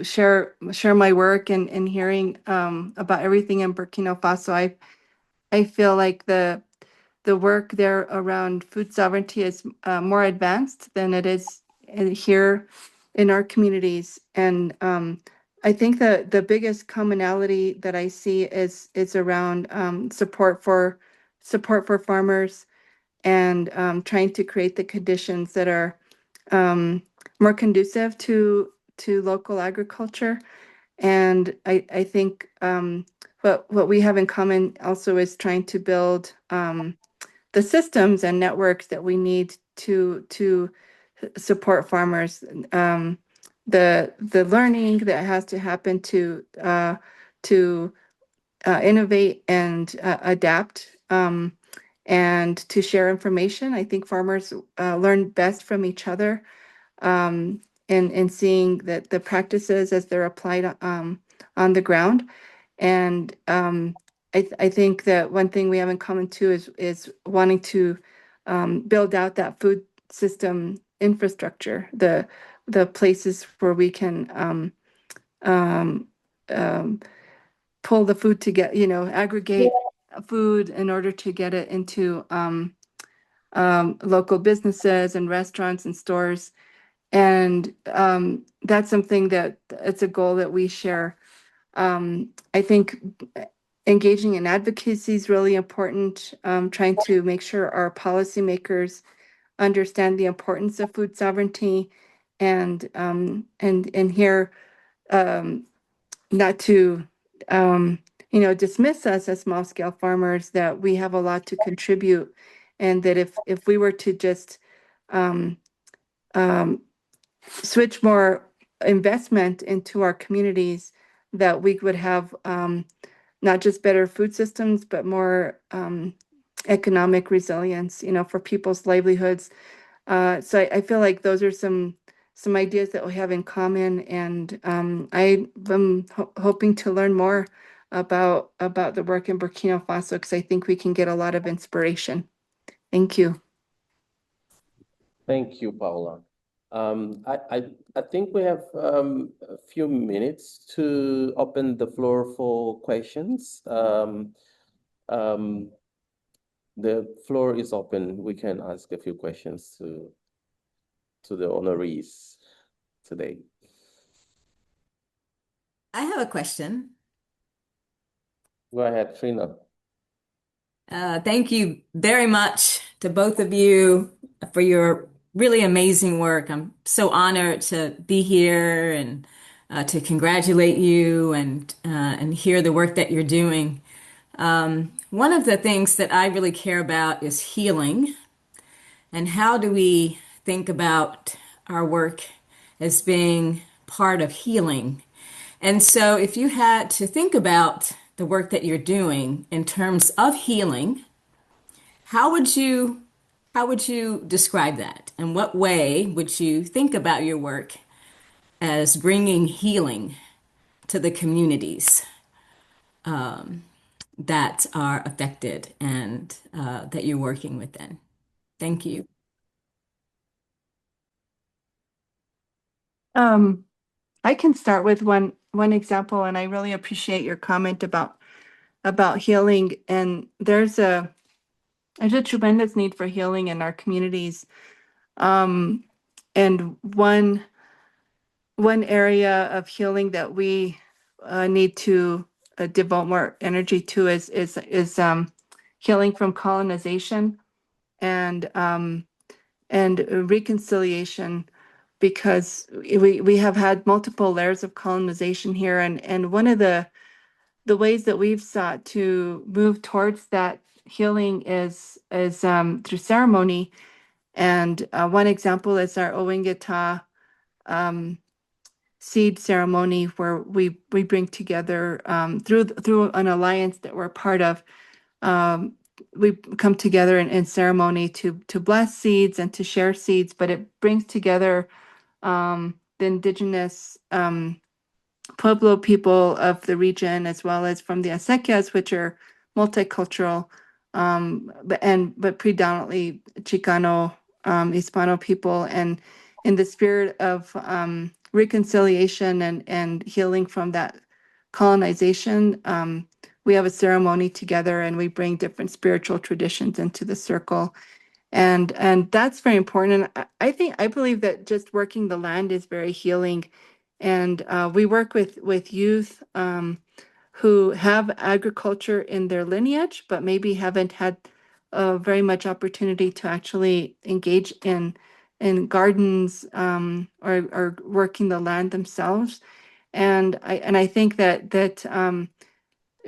share my work and hearing about everything in Burkina Faso. I feel like the work there around food sovereignty is more advanced than it is here in our communities. And I think that the biggest commonality that I see is around support for farmers and trying to create the conditions that are more conducive to local agriculture. And I think what we have in common also is trying to build the systems and networks that we need to support farmers. The learning that has to happen to innovate and adapt, and to share information. I think farmers learn best from each other, and seeing the practices as they're applied on the ground. And I think that one thing we have in common too is wanting to build out that food system infrastructure, the places where we can pull the food to get, aggregate food in order to get it into local businesses and restaurants and stores. And that's something that it's a goal that we share. I think engaging in advocacy is really important, trying to make sure our policymakers understand the importance of food sovereignty and here not to dismiss us as small scale farmers, that we have a lot to contribute, and that if we were to just switch more investment into our communities, that we would have not just better food systems, but more economic resilience, for people's livelihoods. So I feel like those are some ideas that we have in common, and I'm hoping to learn more about the work in Burkina Faso, because I think we can get a lot of inspiration. Thank you. Thank you, Paula. I think we have a few minutes to open the floor for questions. The floor is open. We can ask a few questions to the honorees today. I have a question. Go ahead, Trina. Thank you very much to both of you for your really amazing work. I'm so honored to be here and to congratulate you and hear the work that you're doing. One of the things that I really care about is healing, and how do we think about our work as being part of healing. And so if you had to think about the work that you're doing in terms of healing, how would you describe that? In what way would you think about your work as bringing healing to the communities that are affected and that you're working within? Thank you. I can start with one example, and I really appreciate your comment about healing. And there's a tremendous need for healing in our communities. And one area of healing that we need to devote more energy to is healing from colonization and reconciliation, because we have had multiple layers of colonization here, and one of the ways that we've sought to move towards that healing is through ceremony. And one example is our Owingita seed ceremony, where we bring together through an alliance that we're part of. We come together in ceremony to bless seeds and to share seeds, but it brings together the indigenous Pueblo people of the region, as well as from the Acequias, which are multicultural, but predominantly Chicano, Hispano people. And in the spirit of reconciliation and healing from that colonization, we have a ceremony together, and we bring different spiritual traditions into the circle. And that's very important. And I believe that just working the land is very healing. And we work with youth who have agriculture in their lineage, but maybe haven't had very much opportunity to actually engage in gardens or working the land themselves. And I think that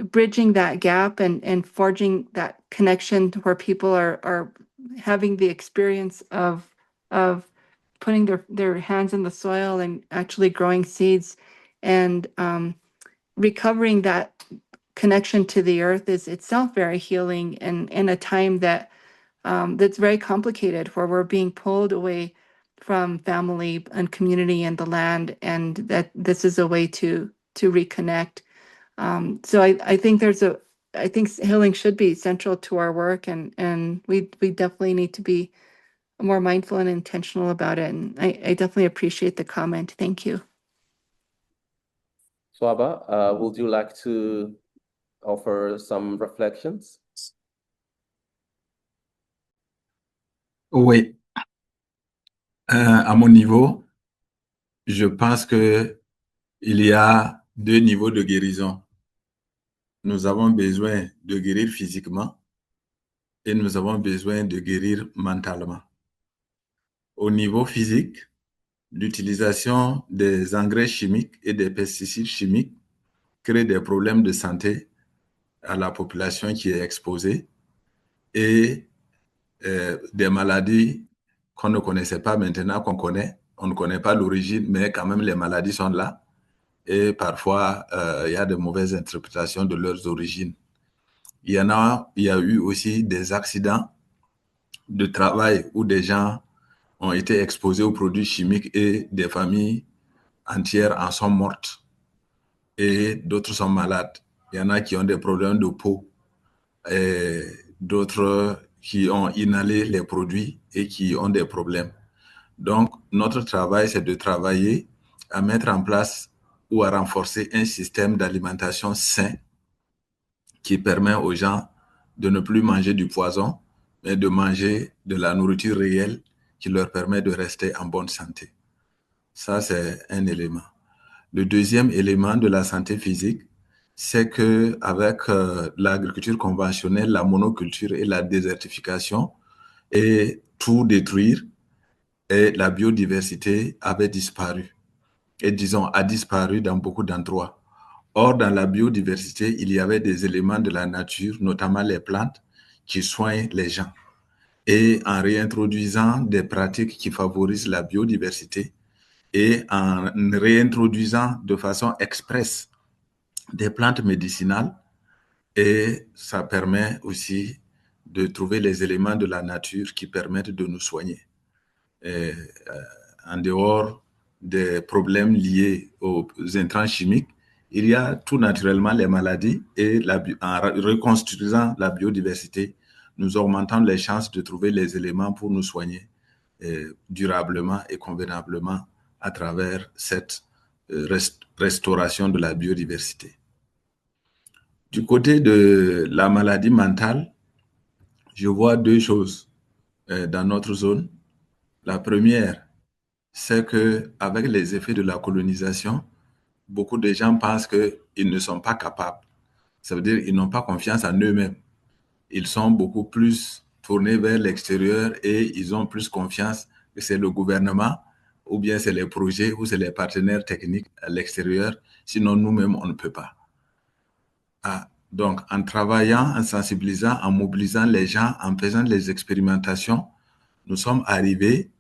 bridging that gap and forging that connection to where people are having the experience of putting their hands in the soil and actually growing seeds and recovering that connection to the earth is itself very healing, and in a time that's very complicated, where we're being pulled away from family and community and the land, and that this is a way to reconnect. So I think there's I think healing should be central to our work, and we definitely need to be more mindful and intentional about it. And I definitely appreciate the comment. Thank you. Swaba, would you like to offer some reflections? Oui. À mon niveau, je pense que il y a deux niveaux de guérison. Nous avons besoin de guérir physiquement et nous avons besoin de guérir mentalement. Au niveau physique, l'utilisation des engrais chimiques et des pesticides chimiques crée des problèmes de santé à la population qui est exposée et des maladies qu'on ne connaissait pas maintenant, qu'on connaît. On ne connaît pas l'origine, mais quand même les maladies sont là. Et parfois, il y a de mauvaises interprétations de leurs origines. Il y a eu aussi des accidents de travail où des gens ont été exposés aux produits chimiques et des familles entières en sont mortes et d'autres sont malades. Il y en a qui ont des problèmes de peau et d'autres qui ont inhalé les produits et qui ont des problèmes. Donc, notre travail, c'est de travailler à mettre en place ou à renforcer un système d'alimentation sain qui permet aux gens de ne plus manger du poison, mais de manger de la nourriture réelle qui leur permet de rester en bonne santé. Ça, c'est un élément. Le deuxième élément de la santé physique, c'est qu'avec l'agriculture conventionnelle, la monoculture et la désertification et tout détruire, et la biodiversité avait disparu. Et disons, a disparu dans beaucoup d'endroits. Or, dans la biodiversité, il y avait des éléments de la nature, notamment les plantes, qui soignent les gens. Et en réintroduisant des pratiques qui favorisent la biodiversité et en réintroduisant de façon expresse des plantes médicinales, et ça permet aussi de trouver les éléments de la nature qui permettent de nous soigner. Et, en dehors des problèmes liés aux intrants chimiques, il y a tout naturellement les maladies et en reconstruisant la biodiversité, nous augmentons les chances de trouver les éléments pour nous soigner durablement et convenablement à travers cette restauration de la biodiversité. Du côté de la maladie mentale, je vois deux choses dans notre zone. La première, c'est qu'avec les effets de la colonisation, beaucoup de gens pensent qu'ils ne sont pas capables. Ça veut dire qu'ils n'ont pas confiance en eux-mêmes. Ils sont beaucoup plus tournés vers l'extérieur et ils ont plus confiance que c'est le gouvernement ou bien c'est les projets ou c'est les partenaires techniques à l'extérieur. Sinon, nous-mêmes, on ne peut pas. Donc, en travaillant, en sensibilisant, en mobilisant les gens, en faisant les expérimentations, nous sommes arrivés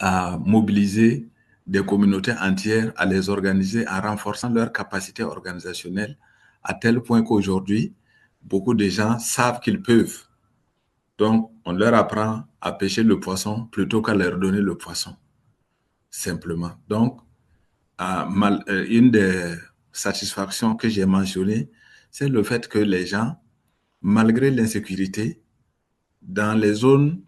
à mobiliser des communautés entières, à les organiser en renforçant leur capacité organisationnelle à tel point qu'aujourd'hui, beaucoup de gens savent qu'ils peuvent. Donc, on leur apprend à pêcher le poisson plutôt qu'à leur donner le poisson, simplement. Donc, une des satisfactions que j'ai mentionnées, c'est le fait que les gens, malgré l'insécurité, dans les zones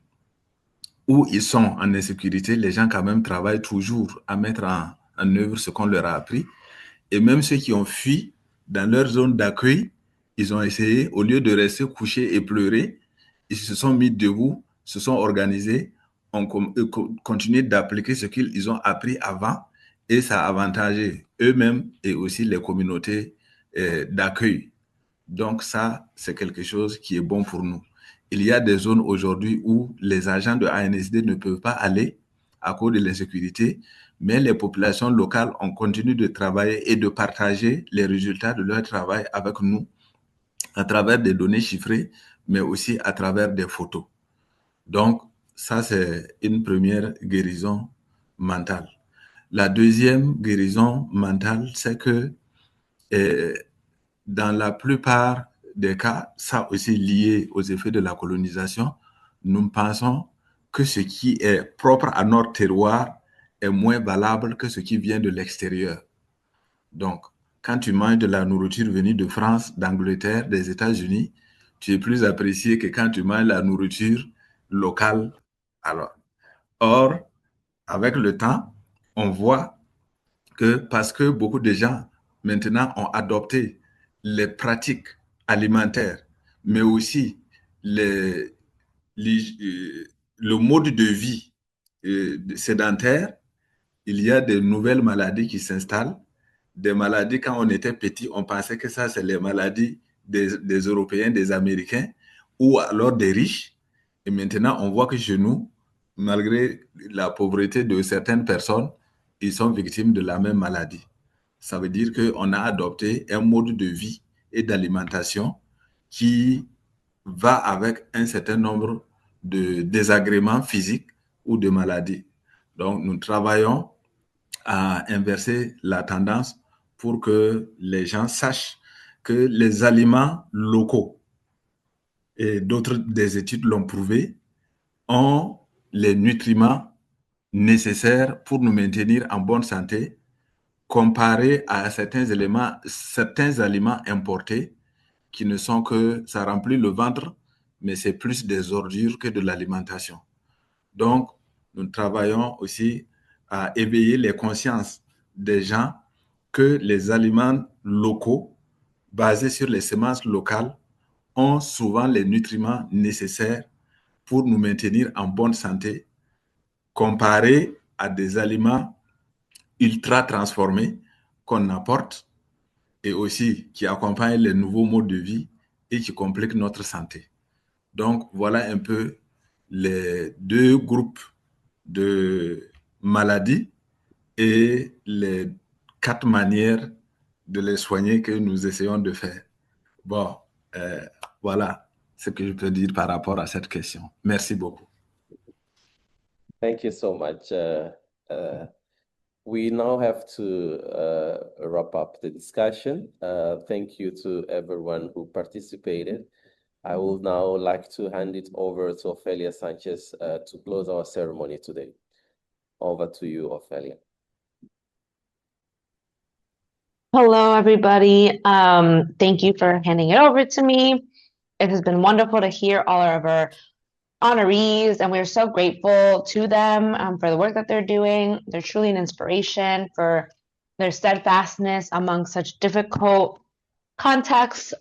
où ils sont en insécurité, les gens quand même travaillent toujours à mettre en œuvre ce qu'on leur a appris. Et même ceux qui ont fui dans leur zone d'accueil, ils ont essayé, au lieu de rester couchés et pleurer, ils se sont mis debout, se sont organisés, ont continué d'appliquer ce qu'ils ont appris avant et ça a avantagé eux-mêmes et aussi les communautés d'accueil. Donc ça, c'est quelque chose qui est bon pour nous. Il y a des zones aujourd'hui où les agents de ANSD ne peuvent pas aller à cause de l'insécurité, mais les populations locales ont continué de travailler et de partager les résultats de leur travail avec nous à travers des données chiffrées, mais aussi à travers des photos. Donc, ça, c'est une première guérison mentale. La deuxième guérison mentale, c'est que dans la plupart des cas, ça aussi lié aux effets de la colonisation, nous pensons que ce qui est propre à notre terroir est moins valable que ce qui vient de l'extérieur. Donc, quand tu manges de la nourriture venue de France, d'Angleterre, des États-Unis, tu es plus apprécié que quand tu manges la nourriture locale. Alors, or, avec le temps, on voit que parce que beaucoup de gens maintenant ont adopté les pratiques alimentaires, mais aussi le mode de vie sédentaire, il y a de nouvelles maladies qui s'installent. Des maladies, quand on était petit, on pensait que ça, c'est les maladies des Européens, des Américains, ou alors des riches. Et maintenant, on voit que chez nous, malgré la pauvreté de certaines personnes, ils sont victimes de la même maladie. Ça veut dire qu'on a adopté un mode de vie et d'alimentation qui va avec un certain nombre de désagréments physiques ou de maladies. Donc, nous travaillons à inverser la tendance pour que les gens sachent que les aliments locaux, et d'autres des études l'ont prouvé, ont les nutriments nécessaires pour nous maintenir en bonne santé comparé à certains aliments importés qui ne sont que, ça remplit le ventre, mais c'est plus des ordures que de l'alimentation. Donc, nous travaillons aussi à éveiller les consciences des gens que les aliments locaux, basés sur les semences locales, ont souvent les nutriments nécessaires pour nous maintenir en bonne santé, comparé à des aliments ultra transformés qu'on apporte et aussi qui accompagnent les nouveaux modes de vie et qui compliquent notre santé. Donc, voilà un peu les deux groupes de maladies et les 4 manières de les soigner que nous essayons de faire. Bon, voilà ce que je peux dire par rapport à cette question. Merci beaucoup. Thank you so much. We now have to wrap up the discussion. Thank you to everyone who participated. I would now like to hand it over to Ophelia Sanchez to close our ceremony today. Over to you, Ophelia. Hello, everybody. Thank you for handing it over to me. It has been wonderful to hear all of our honorees, and we're so grateful to them for the work that they're doing. They're truly an inspiration for their steadfastness among such difficult contexts,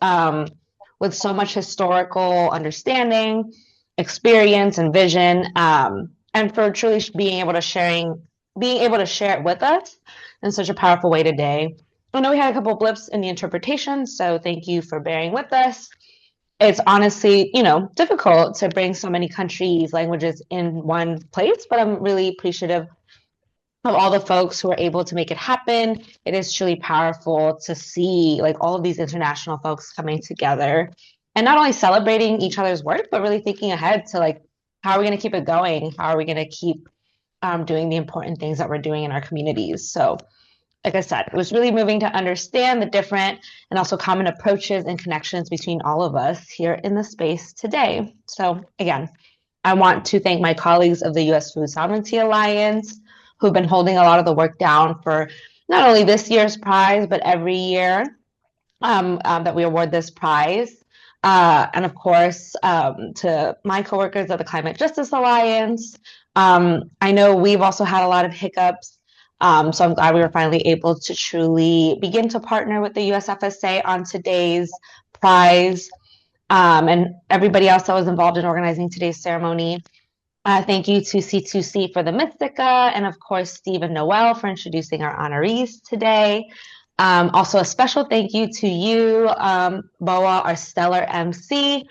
with so much historical understanding, experience, and vision, and for truly being able to share it with us in such a powerful way today. I know we had a couple blips in the interpretation, so thank you for bearing with us. It's honestly, difficult to bring so many countries, languages in one place, but I'm really appreciative of all the folks who are able to make it happen. It is truly powerful to see all of these international folks coming together and not only celebrating each other's work, but really thinking ahead to how are we going to keep it going? How are we going to keep doing the important things that we're doing in our communities? So like I said, it was really moving to understand the different and also common approaches and connections between all of us here in the space today. So again, I want to thank my colleagues of the U.S. Food Sovereignty Alliance, who've been holding a lot of the work down for not only this year's prize, but every year that we award this prize. And of course, to my coworkers of the Climate Justice Alliance. I know we've also had a lot of hiccups. So I'm glad we were finally able to truly begin to partner with the USFSA on today's prize, and everybody else that was involved in organizing today's ceremony. Thank you to C2C for the Mystica, and of course, Steve and Noel for introducing our honorees today. Also, a special thank you to you, Boa, our stellar MC.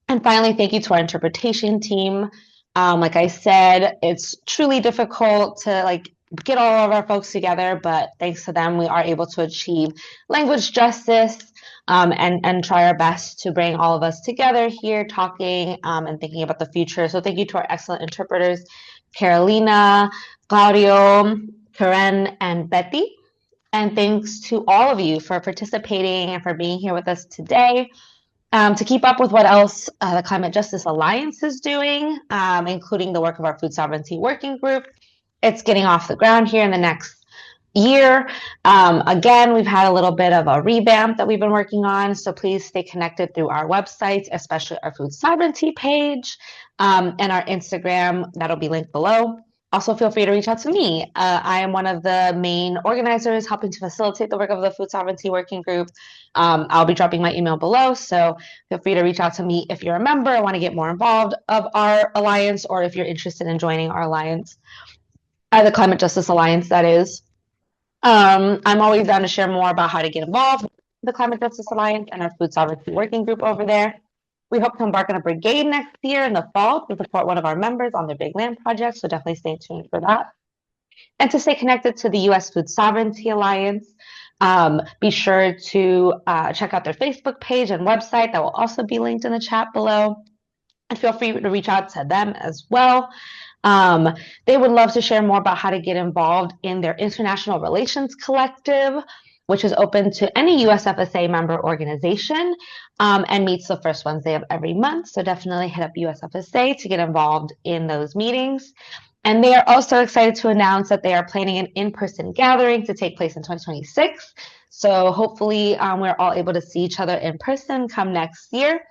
And finally, thank you to our interpretation team. Like I said, it's truly difficult to get all of our folks together, but thanks to them, we are able to achieve language justice and try our best to bring all of us together here talking and thinking about the future. So thank you to our excellent interpreters, Carolina, Claudio, Karen, and Betty. And thanks to all of you for participating and for being here with us today. To keep up with what else the Climate Justice Alliance is doing, including the work of our Food Sovereignty Working Group, it's getting off the ground here in the next year. Again, we've had a little bit of a revamp that we've been working on, so please stay connected through our website, especially our food sovereignty page, and our Instagram. That'll be linked below. Also, feel free to reach out to me. I am one of the main organizers helping to facilitate the work of the Food Sovereignty Working Group. I'll be dropping my email below, so feel free to reach out to me if you're a member or want to get more involved of our alliance, or if you're interested in joining our alliance, the Climate Justice Alliance, that is. I'm always down to share more about how to get involved with the Climate Justice Alliance and our Food Sovereignty Working Group over there. We hope to embark on a brigade next year in the fall to support one of our members on their big land project, so definitely stay tuned for that. And to stay connected to the U.S. Food Sovereignty Alliance, be sure to check out their Facebook page and website. That will also be linked in the chat below. And feel free to reach out to them as well. They would love to share more about how to get involved in their International Relations Collective, which is open to any USFSA member organization, and meets the first Wednesday of every month. So definitely hit up USFSA to get involved in those meetings. And they are also excited to announce that they are planning an in-person gathering to take place in 2026. So hopefully we're all able to see each other in person come next year.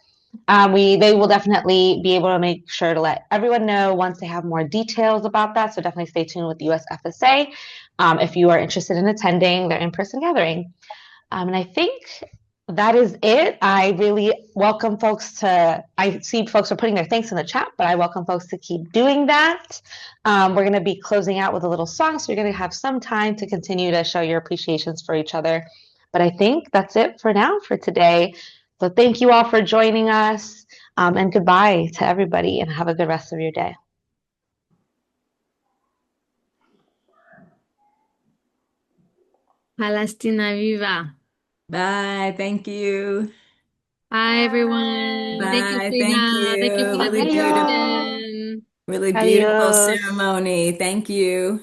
They will definitely be able to make sure to let everyone know once they have more details about that. So definitely stay tuned with USFSA if you are interested in attending their in-person gathering. And I think that is it. I really welcome folks I see folks are putting their thanks in the chat, but I welcome folks to keep doing that. We're going to be closing out with a little song, so you're going to have some time to continue to show your appreciations for each other. But I think that's it for now for today. So thank you all for joining us, and goodbye to everybody, and have a good rest of your day. Palestina Viva. Bye. Thank you. Bye, everyone. Bye. Thank you, Thank Frida. Thank you you. for the Really beautiful. dedication. Really beautiful Adios. ceremony. Thank you.